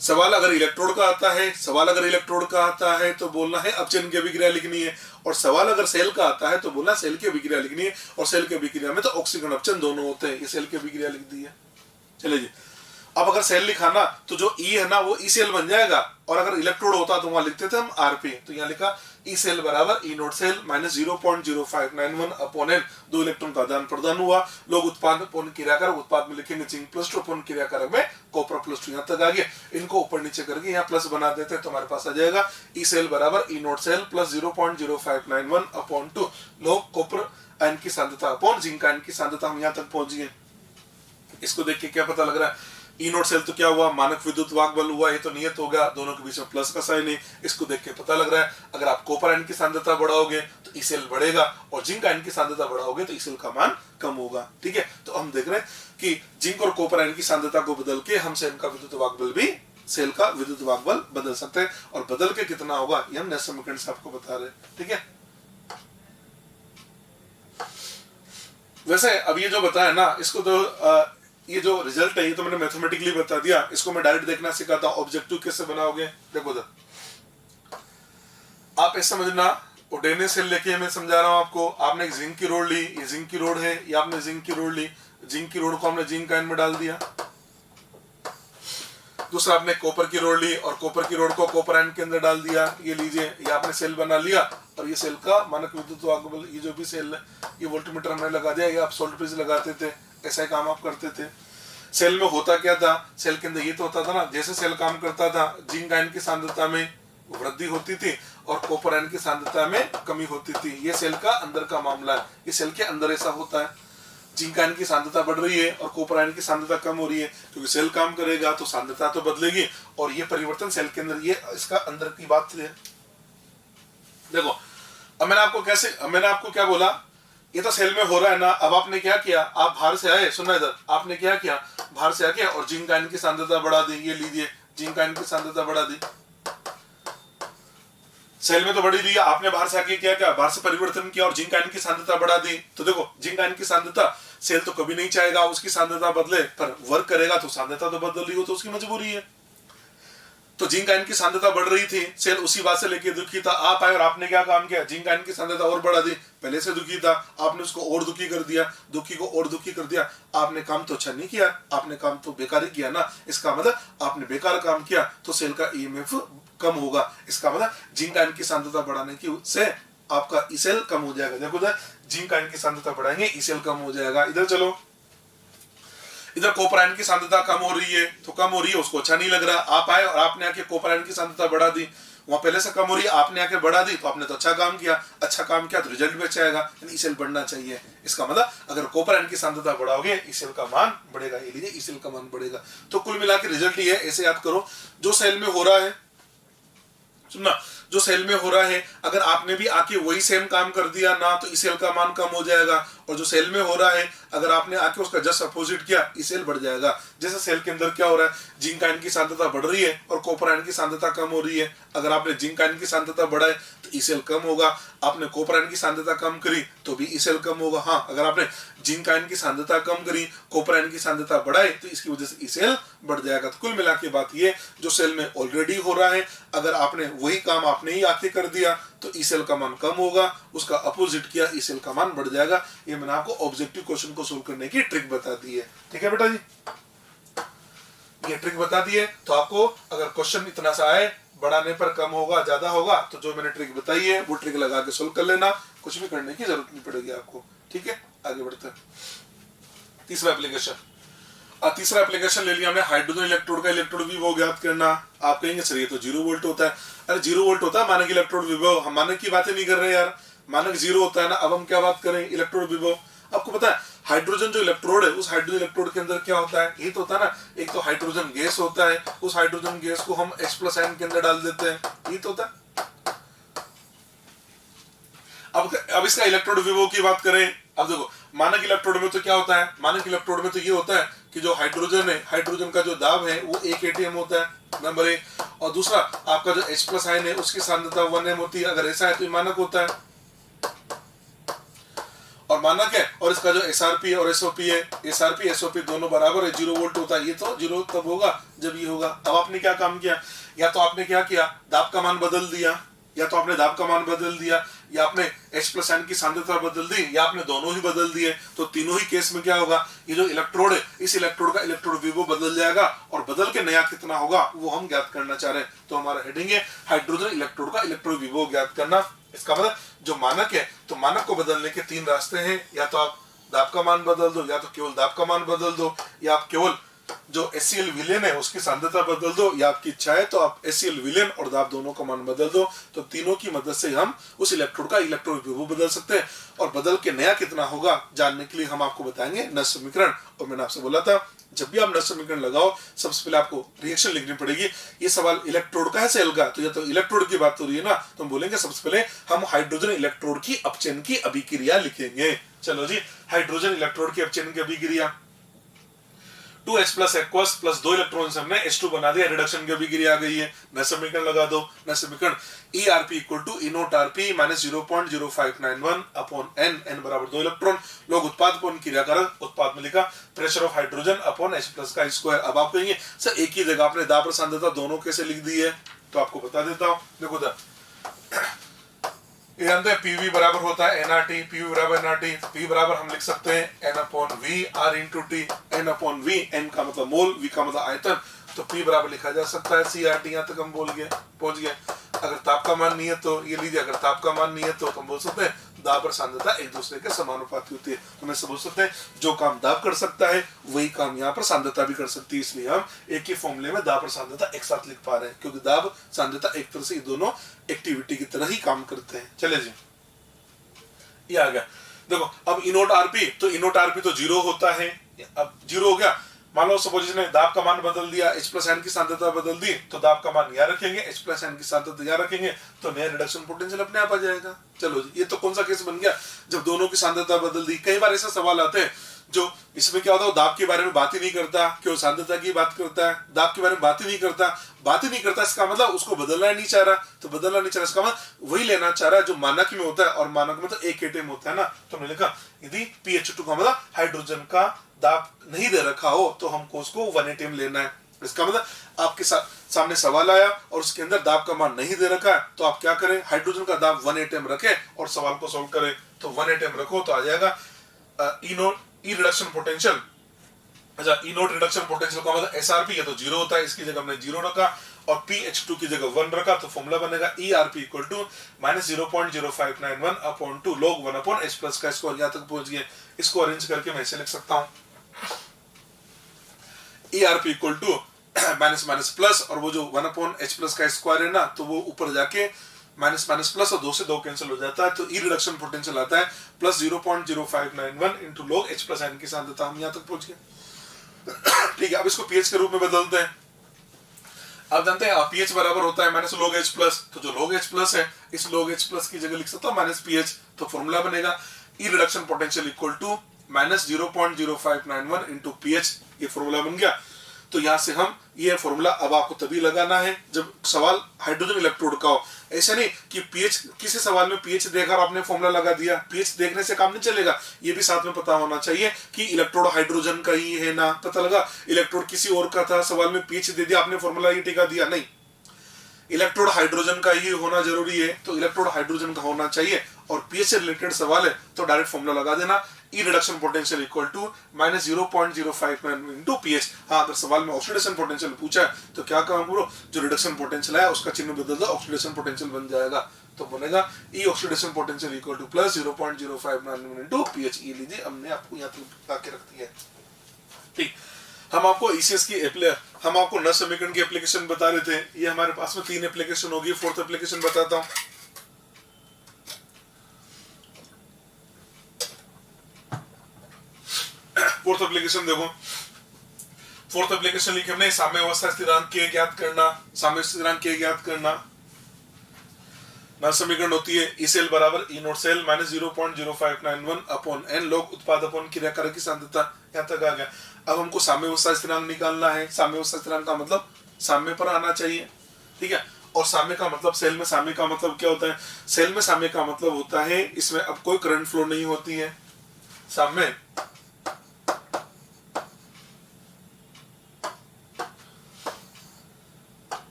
सवाल अगर इलेक्ट्रोड का आता है, सवाल अगर इलेक्ट्रोड का आता है तो बोलना है अपचयन की अभिक्रिया लिखनी है, और सवाल अगर सेल का आता है तो बोलना सेल की अभिक्रिया लिखनी है, और सेल की अभिक्रिया में तो ऑक्सीकरण अपचयन दोनों होते हैं। ये सेल की अभिक्रिया लिख दी है। चलिए जी, अब अगर सेल लिखा ना तो जो ई है ना वो ई सेल बन जाएगा, और अगर इलेक्ट्रोड होता तो वहां लिखते थे हम आरपी। तो यहाँ लिखा ई सेल बराबर E naught cell minus 0.0591 upon N, 2 electron का आदान प्रदान हुआ। लोग उत्पाद पूर्ण क्रियाकारक, उत्पाद में लिखेंगे जिंक प्लस 2, पूर्ण क्रियाकारक में कॉपर प्लस 2। यहाँ तक आ गया, इनको ऊपर नीचे करके यहाँ प्लस बना देते हैं तो हमारे पास आ जाएगा ई सेल बराबर E naught cell plus 0.0591 upon 2 लोग कॉपर आयन की सांद्रता अपॉन जिंक आयन की सांद्रता। हम यहाँ तक पहुंच गए। इसको देख के क्या पता लग रहा है, ई नोट सेल तो क्या हुआ, मानक विद्युत वाहक बल हुआ, ये तो नियत हो गया, दोनों के बीच में प्लस का साइन है। इसको देख के पता लग रहा है अगर आप कॉपर आयन की सांद्रता बढ़ाओगे तो ई सेल बढ़ेगा, और जिंक आयन की सांद्रता बढ़ाओगे तो ई सेल का मान कम होगा। ठीक है, तो हम देख रहे हैं कि जिंक और कॉपर आयन की सांद्रता को बदल के हम सेल का विद्युत वाहक बल भी, सेल का विद्युत वाहक बल बदल सकते हैं, और बदल के कितना होगा ये हम नैश समीकरण से आपको बता रहे हैं। ठीक है, वैसे अब ये जो बताया ना, इसको तो ये जो रिजल्ट है ये तो मैंने मैथमेटिकली बता दिया, इसको मैं डायरेक्ट देखना सिखाता हूं। ऑब्जेक्टिव कैसे बनाओगे देखो तो आप ऐसा समझना, डेनियल सेल लेके मैं समझा रहा हूं आपको। आपने एक जिंक की रोड ली, ये जिंक की रोड है, ये आपने जिंक की रोड ली, जिंक की रोड को हमने जिंक आयन में डाल दिया। दूसरा आपने कॉपर की रोड ली और कॉपर की रोड को कॉपर आयन के अंदर डाल दिया। ये लीजिए, ये आपने सेल बना लिया, और ये सेल का मानक विद्युत वाहक बल, ये जो भी सेल है ये वोल्टमीटर हमने लगा दिया। ये आप सोल्ट प्रिज लगाते थे, ऐसा ही काम आप करते थे। सेल में होता क्या था, सेल के अंदर ये तो होता था ना, जैसे सेल काम करता था जिंक आयन की सांद्रता में वृद्धि होती थी और कॉपर आयन की सांद्रता में कमी होती थी। ये सेल का अंदर का मामला है, ये सेल के अंदर ऐसा होता है। जिंक आयन की सांद्रता बढ़ रही है और कॉपर आयन की सांद्रता कम हो रही है, क्योंकि सेल काम करेगा तो सांद्रता तो बदलेगी, और ये परिवर्तन सेल के अंदर, ये इसका अंदर की बात है। देखो अब मैंने आपको क्या बोला, ये तो सेल में हो रहा है ना। अब आपने क्या किया, आप बाहर से आए, सुनना इधर, आपने क्या किया, बाहर से आके और जिंक आयन की सांद्रता बढ़ा दी। ये लीजिए, जिंक आयन की सांद्रता बढ़ा दी, सेल में तो बढ़ी दी, आपने बाहर से आके क्या किया, बाहर से परिवर्तन किया और जिंक आयन की सांद्रता बढ़ा दी। तो देखो जिंक आयन की सांद्रता, सेल तो कभी नहीं चाहेगा उसकी सांद्रता बदले, पर वर्क करेगा तो सांद्रता तो बदल रही हो, तो उसकी मजबूरी है। तो जिंक आयन की सांद्रता बढ़ रही थी, सेल उसी बात से लेके दुखी था। आप आए और आपने क्या काम किया, जिंक आयन की सांद्रता और बढ़ा दी। पहले से दुखी था, आपने उसको और दुखी कर दिया, दुखी को और दुखी कर दिया। आपने काम तो अच्छा नहीं किया, आपने काम तो बेकार ही किया ना। इसका मतलब आपने बेकार काम किया तो सेल का ईएमएफ कम होगा। इसका मतलब जिंक आयन की सांद्रता बढ़ाने की से आपका ई सेल कम हो जाएगा। देखो जिंक आयन की सांद्रता बढ़ाएंगे ई सेल कम हो जाएगा। इधर चलो, इधर कॉपर आयन की सांद्रता कम हो रही है, तो कम हो रही है, उसको अच्छा नहीं लग रहा। आप आए और आपने आके कॉपर आयन की सांद्रता बढ़ा दी, वहां पहले से कम हो रही है, आपने आके बढ़ा दी, तो आपने तो अच्छा काम किया। अच्छा काम किया तो रिजल्ट भी अच्छा आएगा, ई सेल बढ़ना चाहिए। इसका मतलब अगर कॉपर आयन की सांद्रता बढ़ाओगे ई सेल का मान बढ़ेगा। ये लीजिए, ई सेल का मान बढ़ेगा। तो कुल मिला के रिजल्ट ये है, ऐसे याद करो, जो सेल में हो रहा है, सुनना, जो सेल में हो रहा है अगर आपने भी आके वही सेम काम कर दिया ना तो ई सेल का मान कम हो जाएगा, और जो सेल में हो रहा है अगर आपने आके उसका जस्ट अपोजिट किया ई सेल बढ़ जाएगा। जैसे सेल के अंदर क्या हो रहा है, जिंक आयन की सांद्रता बढ़ रही है और कॉपर आयन की सांद्रता कम हो रही है। अगर आपने जिंक आयन की सांद्रता बढ़ाए तो ई सेल कम होगा, आपने कॉपर आयन की सांद्रता कम करी तो भी ई सेल कम होगा। हाँ, अगर आपने जिंक आयन की सांद्रता कम करी, कॉपर आयन की सांद्रता बढ़ाए तो इसकी वजह से ई सेल बढ़ जाएगा। तो कुल मिला के बात ये, जो सेल में ऑलरेडी हो रहा है अगर आपने वही काम आप आपने ही आके कर दिया तो ई सेल का मान कम होगा, उसका अपोजिट किया ई सेल का मान बढ़ जाएगा। ये मैंने आपको ऑब्जेक्टिव क्वेश्चन को सोल्व करने की ट्रिक बता दी है। ठीक है बेटा जी, ये ट्रिक बता दी है। तो आपको अगर क्वेश्चन इतना सा आए, बढ़ाने पर कम होगा ज्यादा होगा, तो जो मैंने ट्रिक बताई है वो ट्रिक लगा के सोल्व कर लेना, कुछ भी करने की जरूरत नहीं पड़ेगी आपको। ठीक है, आगे बढ़ते हैं। तीसरा एप्लीकेशन ले लिया हमने, हाइड्रोजन इलेक्ट्रोड का इलेक्ट्रोड विभव ज्ञात करना। आप कहेंगे सर ये तो 0 वोल्ट होता है। अरे 0 वोल्ट होता है मानक इलेक्ट्रोड विभव, हम मानक की बातें नहीं कर रहे यार, मानक 0 होता है ना। अब हम क्या बात करें, इलेक्ट्रोड विभव। आपको पता है हाइड्रोजन जो इलेक्ट्रोड है, उस हाइड्रोजन इलेक्ट्रोड के अंदर क्या होता है, ये तो होता है ना, एक तो हाइड्रोजन गैस होता है, उस हाइड्रोजन गैस को हम H+ आयन के अंदर डाल देते हैं, ये तो होता है। अब इसका इलेक्ट्रोड विभव की बात करें, अब देखो मानक इलेक्ट्रोड में तो क्या होता है, मानक इलेक्ट्रोड में तो ये होता है कि जो हाइड्रोजन है, हाइड्रोजन का जो दाब है वो 1 एटीएम होता है, नंबर 1। और दूसरा आपका जो H+ आयन है उसकी सांद्रता 1m होती है। अगर ऐसा है तो ये मानक होता है और मानक है। और इसका जो SRP और SOP है, SRP SOP दोनों बराबर है, 0 वोल्ट होता है। ये तो 0 तब होगा जब ये होगा। अब आपने क्या काम किया, या तो आपने क्या किया, दाब का मान बदल दिया, या तो आपने दाब का मान बदल दिया, या आपने H+ आयन की सांद्रता बदल दी, या आपने दोनों ही बदल दिए। तो तीनों ही केस में क्या होगा, ये जो इलेक्ट्रोड है, इस इलेक्ट्रोड का इलेक्ट्रोड विभव बदल जाएगा, और बदल के नया कितना होगा वो हम ज्ञात करना चाह रहे हैं। तो हमारा हेडिंग है हाइड्रोजन इलेक्ट्रोड का इलेक्ट्रोड विभव ज्ञात करना। इसका मतलब जो मानक है, तो मानक को बदलने के 3 रास्ते हैं, या तो आप दाब का मान बदल दो, या तो केवल दाब का मान बदल दो, या आप केवल जो HCl विलेन है उसकी सांद्रता बदल दो, या आपकी इच्छा है तो आप HCl विलेन और दाब दोनों का मान बदल दो। तो तीनों की मदद से हम उस इलेक्ट्रोड का इलेक्ट्रोड विभव बदल सकते हैं, और बदल के नया कितना होगा जानने के लिए हम आपको बताएंगे नष्ट समीकरण। और मैंने आपसे बोला था जब भी आप नष्ट समीकरण लगाओ, सबसे पहले आपको रिएक्शन लिखनी पड़ेगी। ये सवाल इलेक्ट्रोड का है सेल का, तो ये तो इलेक्ट्रोड की बात हो रही है ना, तो हम बोलेंगे सबसे पहले हम हाइड्रोजन इलेक्ट्रोड की अपचयन की अभिक्रिया लिखेंगे। चलो जी, हाइड्रोजन इलेक्ट्रोड की अपचयन की अभिक्रिया, 2H+ एक्वस प्लस 2 इलेक्ट्रॉन से हमने H2 बना दिया, रिडक्शन की अभिक्रिया आ गई है। नष्ट समीकरण लगा दो, नष्ट समीकरण ERP = E0RP - 0.0591 अपॉन n बराबर 2 इलेक्ट्रॉन, लोग उत्पाद अपॉन क्रियाकारक, उत्पाद में लिखा pressure of hydrogen upon H+ का स्क्वायर। अब आप कहेंगे सर एक ही जगह आपने दाब और सांद्रता दोनों कैसे लिख दी है, तो आपको बता देता हूँ। देखो ये जानते हैं PV बराबर होता है nRT, PV बराबर nRT, P बराबर हम लिख सकते हैं n/V R × T, n/V, n का मतलब मोल, V का मतलब आयतन, तो P बराबर लिखा जा सकता है CRT। यहाँ तक हम पहुंच गए। अगर ताप का मान नहीं है तो ये लीजिए, अगर ताप का मान नहीं है तो हम बोल सकते हैं दाब और सांद्रता एक दूसरे के समानुपाती होती है। तो मैं बोल सकते हैं जो काम दाब कर सकता है वही काम यहाँ पर सांद्रता भी कर सकती है, इसलिए हम एक ही फॉर्मूले में दाब और सांद्रता एक साथ लिख पा रहे हैं, क्योंकि दाब सांद्रता एक तरह से ये दोनों एक्टिविटी की तरह ही काम करते हैं। चले जी, ये आ गया। देखो अब E0RP, तो E0RP तो 0 होता है। अब 0 हो गया, मान लो सपोज ने दाब का मान बदल दिया, H+ आयन की सांद्रता बदल दी, तो दाब का मान यहाँ रखेंगे, H+ आयन की सांद्रता यहाँ रखेंगे, तो नया रिडक्शन पोटेंशियल अपने आप आ जाएगा। चलो जी, ये तो कौन सा केस बन गया जब दोनों की सांद्रता बदल दी। कई बार ऐसा सवाल आते हैं जो इसमें क्या होता है, दाब के बारे में बात ही नहीं करता, केवल सांद्रता की बात करता है, दाब के बारे में बात ही नहीं करता, इसका मतलब उसको बदलना नहीं चाह रहा, तो बदलना नहीं चाह रहा इसका मतलब वही लेना चाह रहा है जो मानक में होता है, और मानक में तो 1 एटम होता है ना। तो हमने लिखा यदि PH2 का मतलब हाइड्रोजन का दाब नहीं दे रखा हो तो हमको उसको 1 एटम लेना है। इसका मतलब आपके सामने सवाल आया और उसके अंदर दाब का मान नहीं दे रखा है, तो आप क्या करें, हाइड्रोजन का दाब 1 एटम रखें और सवाल को सोल्व करें। तो 1 एटम रखो तो आ जाएगा E रिडक्शन पोटेंशियल। अच्छा, E0 रिडक्शन पोटेंशियल का मतलब SRP, ये तो 0 होता है, इसकी जगह हमने 0 रखा, और PH2 की जगह 1 रखा, तो फॉर्मूला बनेगा ERP = -0.0591 upon 2 log 1 upon H+ का स्क्वायर। यहाँ तक पहुंच गए। इसको अरेंज करके मैं ऐसे लिख सकता हूँ, ERP = प्लस, और वो जो 1 अपॉन H+ का स्क्वायर है ना, तो वो ऊपर जाके माइनस प्लस और 2 से 2 कैंसिल हो जाता है, तो ई रिडक्शन पोटेंशियल आता है +0.0591 इंटू log H+ आयन की सांद्रता। हम यहाँ तक पहुंच गए। ठीक है, अब इसको pH के रूप में बदलते हैं। आप जानते हैं pH बराबर होता है -log H+, तो जो log H+ है इस log H+ की जगह लिख सकता हूँ -pH, तो फॉर्मूला बनेगा ई रिडक्शन पोटेंशियल = -0.0591 इंटू pH। ये फॉर्मूला बन गया। तो यहाँ से हम ये फॉर्मूला अब आपको तभी लगाना है जब सवाल हाइड्रोजन इलेक्ट्रोड का हो। ऐसा नहीं कि पीएच, किसी सवाल में पीएच देखा और आपने फॉर्मूला लगा दिया, पीएच देखने से काम नहीं चलेगा। ये भी साथ में पता होना चाहिए कि इलेक्ट्रोड हाइड्रोजन का ही है ना। पता लगा इलेक्ट्रोड किसी और का था, सवाल में पीएच दे दिया, आपने फॉर्मूला ये टिका दिया, नहीं। इलेक्ट्रोड हाइड्रोजन का ही होना जरूरी है, तो इलेक्ट्रोड हाइड्रोजन का होना चाहिए। और पीएच से रिलेटेड सवाल है तो डायरेक्ट फॉर्मूला लगा देना, E reduction potential equal to minus 0.059 into pH. हाँ, अगर सवाल में ऑक्सीडेशन पोटेंशियल पूछा है तो क्या काम करो, जो रिडक्शन पोटेंशियल है उसका चिन्ह बदल दो, ऑक्सीडेशन पोटेंशियल बन जाएगा। तो बनेगा E oxidation potential equal to plus 0.059 into pH. ये लीजिए, हमने आपको यहाँ तक ला के रख दिया है। ठीक, हम आपको ईसीएस की हम आपको नल समीकरण की एप्लीकेशन बता रहे थे। ये हमारे पास में 3 एप्लीकेशन होगी, 4th एप्लीकेशन बताता हूं। फोर्थ एप्लीकेशन देखो, 4th एप्लीकेशन लिखी हमने साम्य अवस्था स्थिरांक के ज्ञात करना, साम्य स्थिरांक के ज्ञात करना। नल समीकरण होती है ई सेल बराबर E naught cell minus 0.0591 upon N log उत्पाद अपॉन क्रियाकारक की सांद्रता। यहाँ तक आ गया। अब हमको साम्य अवस्था स्थिरांक निकालना है। साम्य अवस्था स्थिरांक का मतलब साम्य पर आना चाहिए, ठीक है। और साम्य का मतलब, सेल में साम्य का मतलब क्या होता है? सेल में साम्य का मतलब होता है इसमें अब कोई करंट फ्लो नहीं होती है। साम्य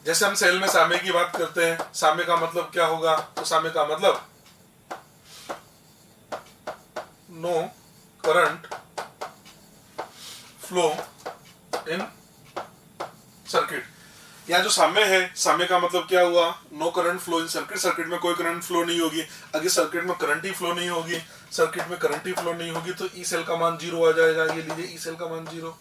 जैसे हम सेल में साम्य की बात करते हैं, साम्य का मतलब क्या होगा? तो साम्य का मतलब no current flow in circuit. यहाँ जो साम्य है, साम्य का मतलब क्या हुआ? No current flow in circuit. Circuit में कोई करंट फ्लो नहीं होगी। अगर सर्किट में करंट ही फ्लो नहीं होगी, सर्किट में करंट ही फ्लो नहीं होगी तो ई सेल का मान 0 आ जाएगा। ये लीजिए, ई सेल का मान 0।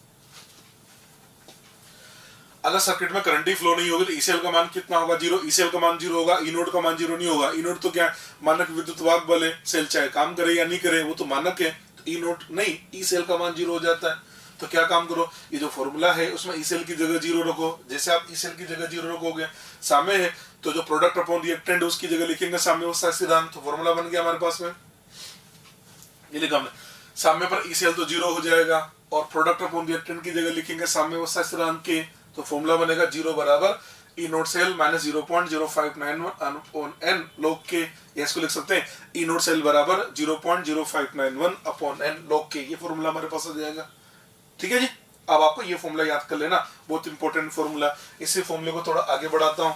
अगर सर्किट में करंट ही फ्लो नहीं होगी तो ई सेल का मान कितना होगा? 0। ई सेल का मान 0 होगा, ई नोड का मान 0 नहीं होगा। ई नोड तो क्या है? मानक विद्युत वाहक बल है। सेल चाहे काम करे या नहीं करे वो तो मानक है, तो ई नोड नहीं, ई सेल का मान 0 हो जाता है। तो क्या काम करो, ये जो फॉर्मूला है उसमें ई सेल की जगह 0 रखो। जैसे आप ई सेल की जगह 0 रखोगे, साम्य है तो जो प्रोडक्ट अपॉन रिएक्टेंट है उसकी जगह लिखेंगे साम्य अवस्था स्थिरांक। तो फॉर्मूला बन गया हमारे पास में, ये लिखा हमने। साम्य पर ई सेल तो 0 हो जाएगा और प्रोडक्ट अपॉन रिएक्टेंट की जगह लिखेंगे साम्य अवस्था स्थिरांक के। तो फॉर्मूला बनेगा 0 बराबर E naught cell minus 0.0591 upon N log के। इसको लिख सकते हैं ई नोट सेल बराबर 0.0591 अपॉन एन लॉग के। ये फॉर्मूला हमारे पास आ जाएगा, ठीक है जी। अब आपको ये फॉर्मूला याद कर लेना, बहुत इंपॉर्टेंट फॉर्मूला। इसी फॉर्मूले को थोड़ा आगे बढ़ाता हूं।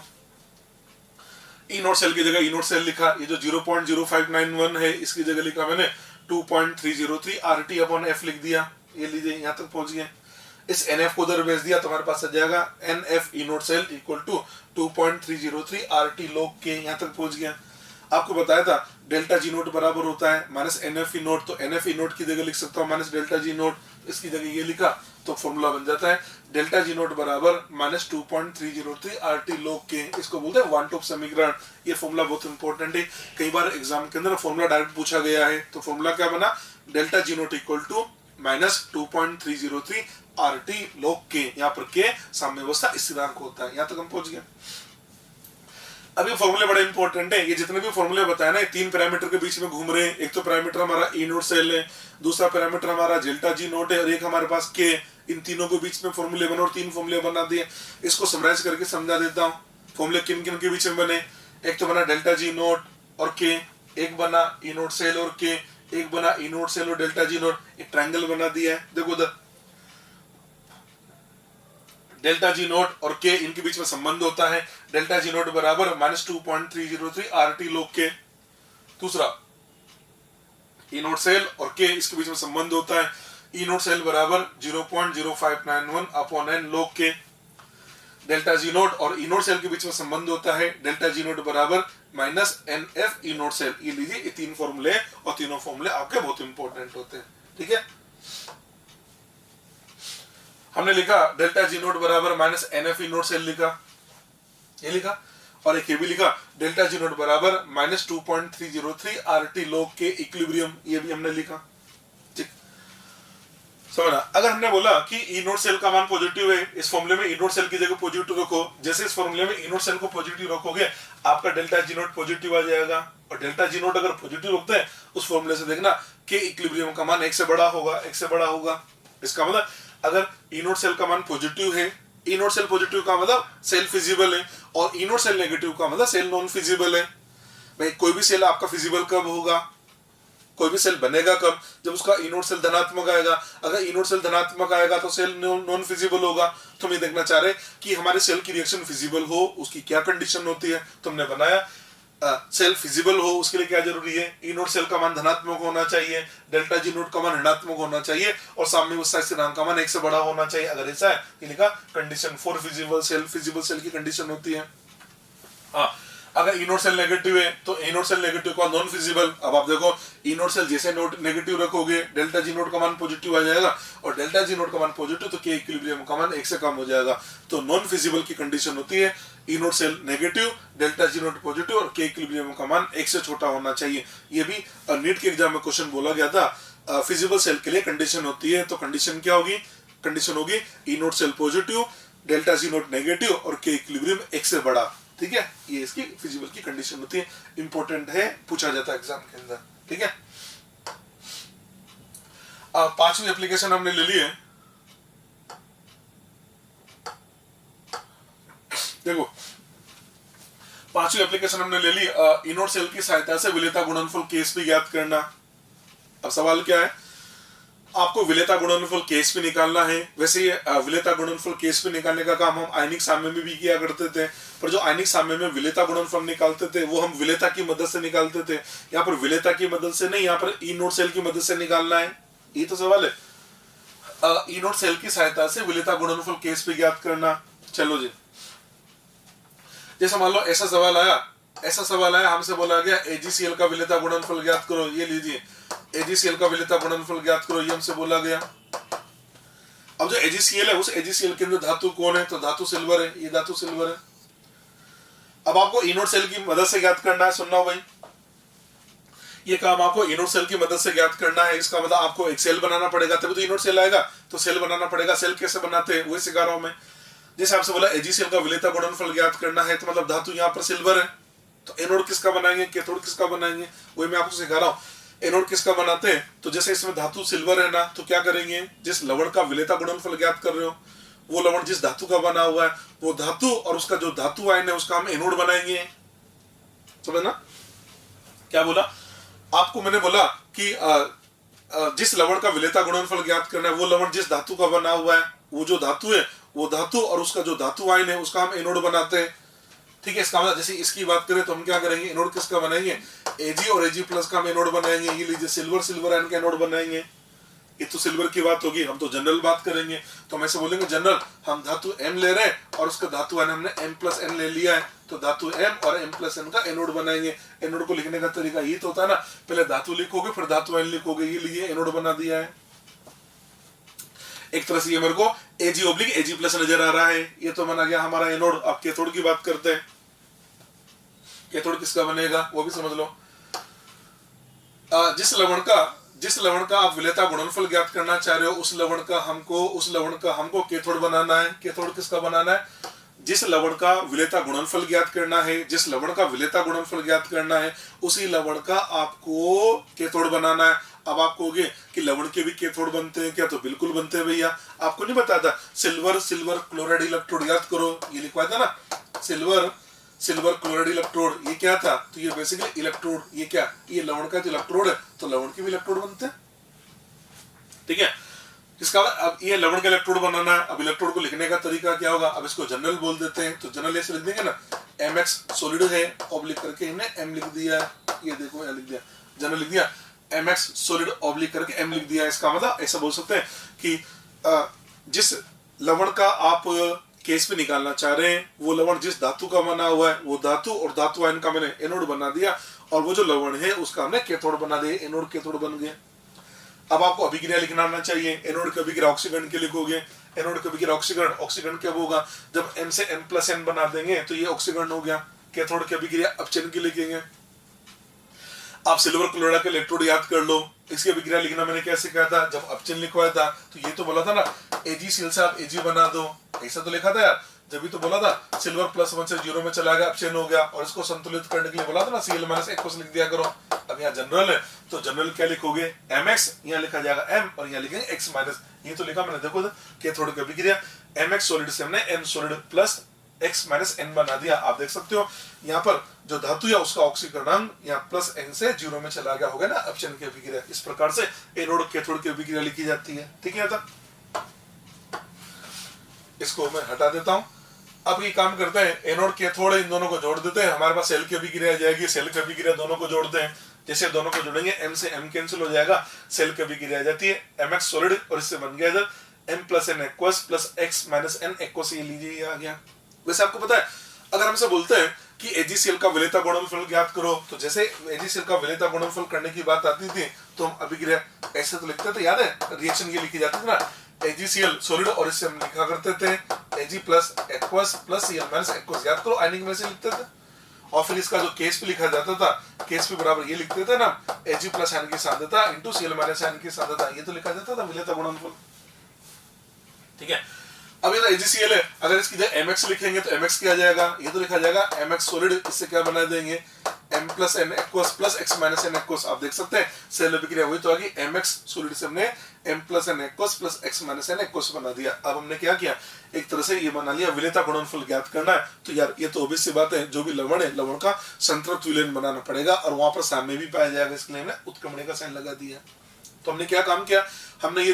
ई नोट सेल की जगह ई नोट सेल लिखा, ये जो 0.0591 है इसकी जगह लिखा मैंने 2.303 RT अपॉन एफ लिख दिया। ये लीजिए, यहां तक पहुंच गए। इस NF को उधर भेज दिया तो हमारे पास आ जाएगा NF E naught cell equal to 2.303 RT log K. यहां तक पहुंच गया। आपको बताया था डेल्टा जी नोट बराबर होता है माइनस NF ई नोट, तो NF ई नोट की जगह लिख सकता हूं माइनस डेल्टा जी नोट, इसकी जगह ये लिखा तो फॉर्मूला बन जाता है डेल्टा जी नोट बराबर माइनस 2.303 RT लॉग के। इसको बोलते हैं वन टॉप समीकरण। ये फॉर्मूला बहुत इंपॉर्टेंट है, कई बार एग्जाम के अंदर फॉर्मूला डायरेक्ट पूछा गया है। तो फॉर्मूला क्या बना? Delta G naught equal to minus 2.303 RT log K. यहाँ पर के साम्य अवस्था स्थिरांक होता है। यहाँ तक हम पहुंच गए। अब ये फॉर्मूले बड़े इंपॉर्टेंट है। ये जितने भी फॉर्मूले बताए ना, 3 पैरामीटर के बीच में घूम रहे हैं। एक तो पैरामीटर हमारा ई नोट सेल है, दूसरा पैरामीटर हमारा डेल्टा जी नोट है और एक हमारे पास के। इन तीनों के बीच में फॉर्मूले बने और 3 फॉर्मूले बना दिए। इसको समराइज करके समझा देता हूँ। फॉर्मूले किन किन के बीच में बने? एक तो बना डेल्टा जी नोट और के, एक बना ई नोट सेल और के, एक बना ई नोट सेल और डेल्टा जी नोट। एक ट्रायंगल बना दिया है, देखो उधर डेल्टा जी नोट और के, इनके बीच में संबंध होता है। डेल्टा जी नोट बराबर माइनस 2.303 RT लॉग के। दूसरा ई नोट सेल और के, इसके बीच में संबंध होता है। ई नोट सेल बराबर 0.0591 अपॉन एन लॉग के। डेल्टा जी नोट और ई नोट सेल के बीच में संबंध होता है। डेल्टा जी नोट बराबर minus NF E naught cell. ये लीजिए, ये 3 फॉर्मूले और तीनों फॉर्मूले आपके बहुत इंपॉर्टेंट होते हैं, ठीक है। हमने लिखा डेल्टा जी नोट बराबर minus NF E naught cell लिखा, ये लिखा। और एक ये भी लिखा डेल्टा जी नोट बराबर माइनस 2.303 RT लॉग के इक्विलिब्रियम। ये भी हमने लिखा, ठीक समझना। अगर हमने बोला कि ई नोट सेल का मान पॉजिटिव है, इस फॉर्मूले में ई नोट सेल की जगह पॉजिटिव रखो। जैसे इस फॉर्मूले में ई नोट सेल को पॉजिटिव रखोगे, आपका डेल्टा जी नोट पॉजिटिव आ जाएगा। और डेल्टा जी नोट अगर पॉजिटिव रखते हैं उस फॉर्मूले से देखना के इक्विलिब्रियम का मान 1 से बड़ा होगा, 1 से बड़ा होगा। इसका मतलब अगर ई नोट सेल का मान पॉजिटिव है, ई नोट सेल पॉजिटिव का मतलब सेल फिजिबल है, और ई नोट सेल नेगेटिव का मतलब सेल नॉन फिजिबल है। भाई कोई भी सेल आपका फिजिबल कब होगा? कोई भी सेल बनेगा कब, जब उसका ई नोड सेल धनात्मक आएगा। अगर ई नोड सेल धनात्मक आएगा तो सेल नॉन फिजिबल होगा। तो हम ये देखना चाह रहे हैं कि हमारे सेल की रिएक्शन फिजिबल हो, उसकी क्या कंडीशन होती है। तो हमने बनाया सेल फिजिबल हो उसके लिए क्या जरूरी है, ई नोड सेल का मान धनात्मक होना चाहिए, डेल्टा जी नोड का मान ऋणात्मक होना चाहिए और सामने उस साइड स्थिरांक का मान 1 से बड़ा होना चाहिए। अगर ऐसा है तो लिखा कंडीशन फॉर फिजिबल सेल की कंडीशन होती है। हाँ, अगर ई नोड सेल नेगेटिव है तो ई नोड सेल नेगेटिव का नॉन फिजिबल। अब आप देखो ई नोड सेल जैसे नोड नेगेटिव रखोगे डेल्टा जी नोड का मान पॉजिटिव आ जाएगा और डेल्टा जी नोड का मान पॉजिटिव तो के इक्विलिब्रियम का मान 1 से कम हो जाएगा। तो नॉन फिजिबल की कंडीशन होती है E naught cell negative, delta G naught positive और के इक्विलिब्रियम का मान 1 से छोटा होना चाहिए। ये भी नीट के एग्जाम में क्वेश्चन बोला गया था। फिजिबल सेल के लिए कंडीशन होती है, तो कंडीशन क्या होगी, कंडीशन होगी E naught cell positive, delta G naught negative और के इक्विलिब्रियम 1 से बड़ा। ठीक है, ये इसकी फिजिबल की कंडीशन होती है, इंपॉर्टेंट है, पूछा जाता है एग्जाम के अंदर। ठीक है, पांचवी एप्लीकेशन हमने ले ली है। देखो पांचवी एप्लीकेशन हमने ले ली, ई नोड सेल की सहायता से विलेयता गुणनफल केस भी ज्ञात करना। अब सवाल क्या है, आपको विलेयता गुणनफल केस भी निकालना है। वैसे ये विलेयता गुणनफल केस भी निकालने का काम हम आयनिक साम्य में भी किया करते थे, पर जो आयनिक साम्य में विलेयता गुणनफल निकालते थे वो हम विलेयता की मदद से निकालते थे। यहाँ पर विलेयता की मदद से नहीं, यहाँ पर ई नोड सेल की मदद से निकालना है। ये तो सवाल है, ई नोड सेल की सहायता से विलेयता गुणनफल केस भी ज्ञात करना। चलो जी, जैसे मान लो ऐसा सवाल आया, हमसे बोला गया एजीसीएल का विलेयता गुणनफल ज्ञात करो। ये लीजिए, एजीसीएल का विलेयता गुणनफल ज्ञात करो, ये हमसे बोला गया। अब जो एजीसीएल है उस एजीसीएल के अंदर धातु कौन है, तो धातु सिल्वर है, ये धातु सिल्वर है। अब आपको ई नोड सेल की मदद से ज्ञात करना है। सुनना भाई, ये काम आपको ई नोड सेल की मदद से ज्ञात करना है। इसका मतलब आपको एक सेल बनाना पड़ेगा, तभी तो ई नोड सेल आएगा। तो सेल बनाना पड़ेगा, सेल कैसे बनाते हैं वही सिखा रहा हूं मैं। जैसे आपसे बोला एजीसीएल का विलेयता गुणनफल ज्ञात करना है, तो मतलब धातु यहाँ पर सिल्वर है, तो एनोड किसका बनाएंगे, कैथोड किसका बनाएंगे, वही मैं आपको सिखा रहा हूँ। एनोड किसका बनाते हैं, तो जैसे इसमें धातु सिल्वर है ना, तो क्या करेंगे, जिस लवण का विलेयता गुणनफल ज्ञात कर रहे हो वो लवण जिस धातु का बना हुआ है वो धातु और उसका जो धातु आयन है उसका हम एनोड बनाएंगे। समझ ना क्या बोला आपको, मैंने बोला कि जिस लवण का विलेयता गुणनफल ज्ञात करना है वो लवण जिस धातु का बना हुआ है, वो जो धातु है वो धातु और उसका जो धातु आयन है उसका हम एनोड बनाते हैं। ठीक है, इसका मतलब जैसे इसकी बात करें तो हम क्या करेंगे, एनोड किसका बनाएंगे, एजी और एजी प्लस का हम एनोड बनाएंगे। ये लीजिए सिल्वर आयन का एनोड बनाएंगे। ये तो सिल्वर की बात होगी, हम तो जनरल बात करेंगे। तो हम ऐसे बोलेंगे जनरल, हम धातु M ले रहे हैं और उसका धातु आयन हमने M+N ले लिया है, तो धातु M और M+N का एनोड बनाएंगे। एनोड को लिखने का तरीका ये तो होता है ना, पहले धातु लिखोगे फिर धातु आयन लिखोगे। ये लिए एनोड बना दिया है। एक तरह से ये मेरे को Ag/Ag+ नजर आ रहा है, ये तो बना गया हमारा एनोड। अब कैथोड की बात करते हैं, कैथोड किसका बनेगा वो भी समझ लो। जिस लवण का आप विलेयता गुणनफल ज्ञात करना चाह रहे हो उस लवण का हमको कैथोड बनाना है। कैथोड किसका बनाना है, जिस लवण का विलेयता गुणनफल ज्ञात करना है, जिस लवण का विलेयता गुणनफल ज्ञात करना है उसी लवण का आपको कैथोड बनाना है। अब आप कहोगे कि लवण के भी कैथोड बनते हैं क्या, तो बिल्कुल बनते हैं भैया। आपको नहीं बताया था सिल्वर क्लोराइड इलेक्ट्रोड याद करो, ये लिखवाया था ना, सिल्वर क्लोराइड इलेक्ट्रोड। ये क्या था, तो ये बेसिकली इलेक्ट्रोड, ये क्या, ये लवण का जो इलेक्ट्रोड है, तो लवण के भी इलेक्ट्रोड बनते हैं। ठीक है, इसका अब ये लवण का इलेक्ट्रोड बनाना है। अब इलेक्ट्रोड को लिखने का तरीका क्या होगा, अब इसको जनरल बोल देते हैं, तो जनरल ऐसे लिख देंगे ना, MX सॉलिड है ऑब्लिक करके हमने M लिख दिया है। ये देखो यहाँ लिख दिया, जनरल लिख दिया, MX सॉलिड ऑब्लिक करके M लिख दिया। इसका मतलब ऐसा बोल सकते हैं कि जिस लवण का आप केस पे निकालना चाह रहे हैं वो लवण जिस धातु का बना हुआ है वो धातु और धातु आयन का मैंने एनोड बना दिया, और वो जो लवण है उसका हमने कैथोड बना दिया, एनोड कैथोड बन गए। अब आपको अभिक्रिया लिखना आना चाहिए। एनोड की अभिक्रिया ऑक्सीकरण के लिखोगे, एनोड की अभिक्रिया ऑक्सीकरण कब होगा, जब M से N+N बना देंगे तो ये ऑक्सीकरण हो गया। कैथोड की अभिक्रिया अपचयन की लिखेंगे। आप सिल्वर क्लोराइड का इलेक्ट्रोड याद कर लो, इसकी अभिक्रिया लिखना मैंने कैसे कहा था, जब अपचयन लिखवाया था तो ये तो बोला था ना AgCl से आप Ag बना दो, ऐसा तो लिखा था यार। जब भी तो बोला था सिल्वर +1 से 0 में चला गया, अपचयन हो गया, और इसको संतुलित करने के लिए बोला था ना Cl-1 लिख दिया करो। अब यहाँ जनरल है तो जनरल क्या लिखोगे, MX, यहाँ लिखा जाएगा M और यहाँ लिखेंगे X-। ये तो लिखा मैंने, देखो कैथोड की अभिक्रिया MX सॉलिड से हमने N solid plus x minus n बना दिया। आप देख सकते हो यहाँ पर जो धातु है उसका ऑक्सीकरणांक यहाँ प्लस n से 0 में चला गया होगा ना अपचयन की अभिक्रिया। इस प्रकार से एनोड कैथोड की अभिक्रिया लिखी जाती है। ठीक है, इसको मैं हटा देता हूं। अब ये काम करते हैं, एनोड कैथोड इन दोनों को जोड़ देते हैं, हमारे पास सेल की अभिक्रिया आ जाएगी। सेल की अभिक्रिया दोनों को जोड़ते हैं, जैसे दोनों को जोड़ेंगे m से m कैंसिल हो जाएगा, सेल की अभिक्रिया आ जाती है mx सॉलिड और इससे बन गया इधर m plus n aqueous plus x minus n aqueous, ये लीजिए ये आ गया। वैसे आपको पता है अगर हमसे बोलते हैं कि AgCl का विलेयता गुणनफल ज्ञात करो, तो जैसे AgCl का विलेयता गुणनफल करने की बात आती थी तो हम अभिक्रिया ऐसे तो लिखते थे, याद है रिएक्शन ये लिखी जाती थी ना AgCl सॉलिड और इससे हम लिखा करते थे Ag plus aqueous plus Cl minus aqueous, याद करो आयनिक में से लिखते थे। और फिर इसका जो Ksp लिखा जाता था, Ksp बराबर ये लिखते थे ना Ag प्लस आयन की सांद्रता इनटू Cl माइनस आयन की सांद्रता, ये तो लिखा जाता था विलेयता गुणनफल। ठीक है, अब ये तो AgCl है, अगर इसकी जगह mx लिखेंगे तो mx क्या आ जाएगा, ये तो लिखा जाएगा mx सॉलिड, इससे क्या बना देंगे m plus n aqueous plus x minus n aqueous. आप देख सकते हैं सेल अभिक्रिया वही तो आ गई, mx सॉलिड से हमने m plus n aqueous plus x minus n aqueous बना दिया। अब हमने क्या किया, एक तरह से ये बना लिया विलेयता गुणनफल ज्ञात करना है, तो यार ये तो ऑब्वियस सी बात है, जो भी लवण है लवण का संतृप्त विलयन बनाना पड़ेगा और वहां पर साम्य भी पाया जाएगा, इसके लिए हमने उत्क्रमण का साइन लगा दिया। तो हमने क्या काम किया, हमने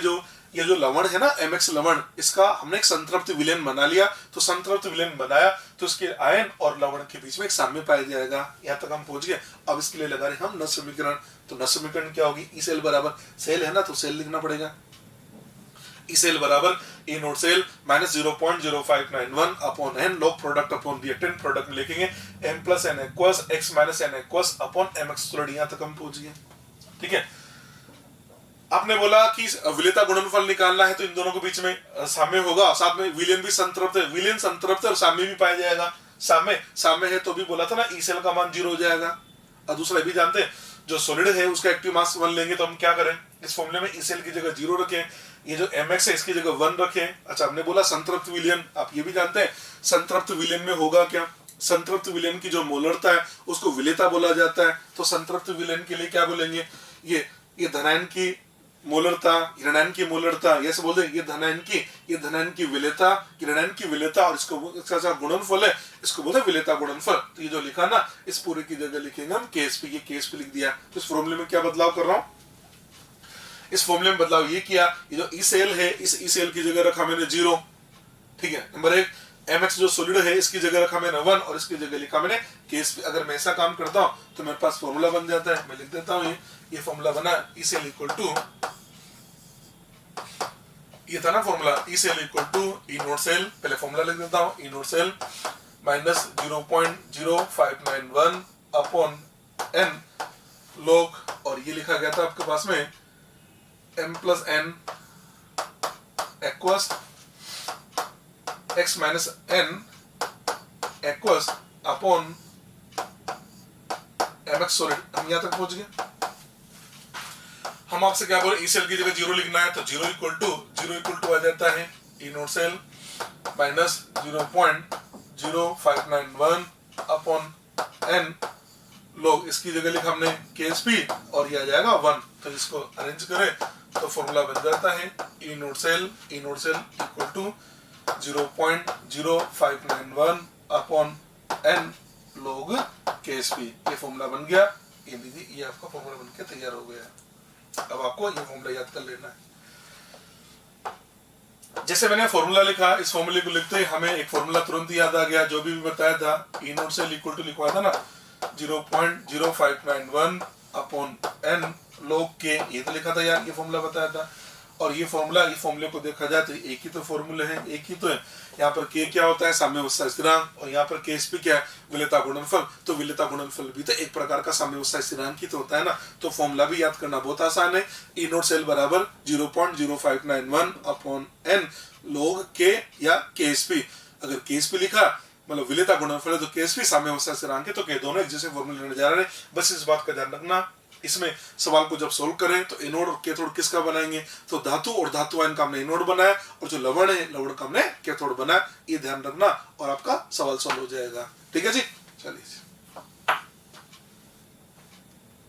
ये जो लवण है ना mx लवण, इसका हमने एक संतृप्त विलयन बना लिया। तो संतृप्त विलयन बनाया तो इसके आयन और लवण के बीच में एक साम्य पाया जाएगा, यहाँ तक हम पहुंच गए। अब इसके लिए लगा रहे हम न समीकरण, तो न समीकरण क्या होगी, ई सेल बराबर सेल है ना तो सेल लिखना पड़ेगा, ई सेल बराबर E naught cell minus 0.0591 upon n log product upon reactant product में लिखेंगे m plus n aqueous x minus n aqueous upon mx solid, यहाँ तक हम पहुंच गए। ठीक है, आपने बोला कि विलेयता गुणनफल निकालना है तो इन दोनों के बीच में साम्य होगा, साथ में विलयन भी संतृप्त है, विलयन संतृप्त है और साम्य भी पाया जाएगा। साम्य है तो भी बोला था ना ई सेल का मान 0 हो जाएगा। और दूसरा भी जानते हैं जो सॉलिड है उसका एक्टिव मास 1 लेंगे तो हम क्या करें, इस फॉर्मूले में ई सेल की जगह 0 रखें, ये जो mx है इसकी जगह 1 रखें। अच्छा, हमने बोला संतृप्त विलयन, आप ये भी जानते हैं संतृप्त विलयन में होगा क्या, संतृप्त विलयन की जो मोलरता है उसको विलेयता बोला जाता है। तो संतृप्त विलयन के लिए क्या बोलेंगे, ये धनायन की मोलरता, ऋणायन की मोलरता, ये सब बोलते हैं, ये धनायन की विलेयता, ऋणायन की विलेयता और इसका जो गुणनफल है इसको बोलते हैं विलेयता गुणनफल। तो ये जो लिखा ना इस पूरे की जगह लिखेंगे हम Ksp, ये Ksp लिख दिया। तो इस फॉर्मूले में क्या बदलाव कर रहा हूं, इस फॉर्मूले में बदलाव ये किया, ये जो ई सेल है इस ई सेल की जगह रखा मैंने 0। ठीक है, नंबर 1 mx जो सॉलिड है इसकी जगह रखा मैंने 1 और इसकी जगह लिखा मैंने Ksp। अगर मैं ऐसा काम करता हूं तो मेरे पास फॉर्मूला बन जाता है, मैं लिख देता हूं ये फॉर्मूला बना, ई सेल इक्वल टू, ये था ना formula, E cell equal to E naught cell, पहले फॉर्मूला लिख देता हूं, E naught cell minus 0.0591 upon n log, और ये लिखा गया था आपके पास में m plus n aqueous x minus n aqueous upon mx solid. हम यहाँ तक पहुंच गए। हम आपसे क्या बोले, ई सेल की जगह 0 लिखना है तो 0 इक्वल टू आ जाता है E naught cell minus 0.0591 upon n log, इसकी जगह लिखा हमने Ksp और ये आ जाएगा 1। तो इसको अरेंज करें तो फॉर्मूला बन जाता है E naught cell equal to 0.0591 upon n log Ksp। ये फॉर्मूला बन गया, ये लीजिए ये आपका फॉर्मूला बन के तैयार हो गया। अब आपको ये फॉर्मूला याद कर लेना है। जैसे मैंने फॉर्मूला लिखा, इस फॉर्मूले को लिखते ही हमें एक फॉर्मूला तुरंत याद आ गया, जो भी बताया था ई नोट सेल इक्वल टू लिखवाया था ना 0.0591 अपॉन n log k, ये तो लिखा था यार, ये फॉर्मूला बताया था। और ये फॉर्मूले को देखा जाए तो एक ही तो फॉर्मूले हैं, एक ही तो है। यहाँ पर k क्या होता है, साम्यावस्था स्थिरांक, और यहाँ पर Ksp क्या है, विलेयता गुणनफल। तो विलेयता गुणनफल भी तो एक प्रकार का साम्यावस्था स्थिरांक ही तो होता है ना। तो फॉर्मूला भी याद करना बहुत आसान है, ई नोट सेल बराबर 0.0591 अपॉन n log k या Ksp। अगर Ksp लिखा मतलब विलेयता गुणनफल है तो Ksp साम्यावस्था स्थिरांक है, तो के दोनों एक जैसे फॉर्मूले लेने जा रहे हैं। बस इस बात का ध्यान रखना, इसमें सवाल को जब सोल्व करें तो एनोड और कैथोड किसका बनाएंगे, तो धातु और धातु आयन का हमने एनोड बनाया और जो लवण है लवण का हमने कैथोड बनाया। ये ध्यान रखना और आपका सवाल सोल्व हो जाएगा। ठीक है जी, चलिए।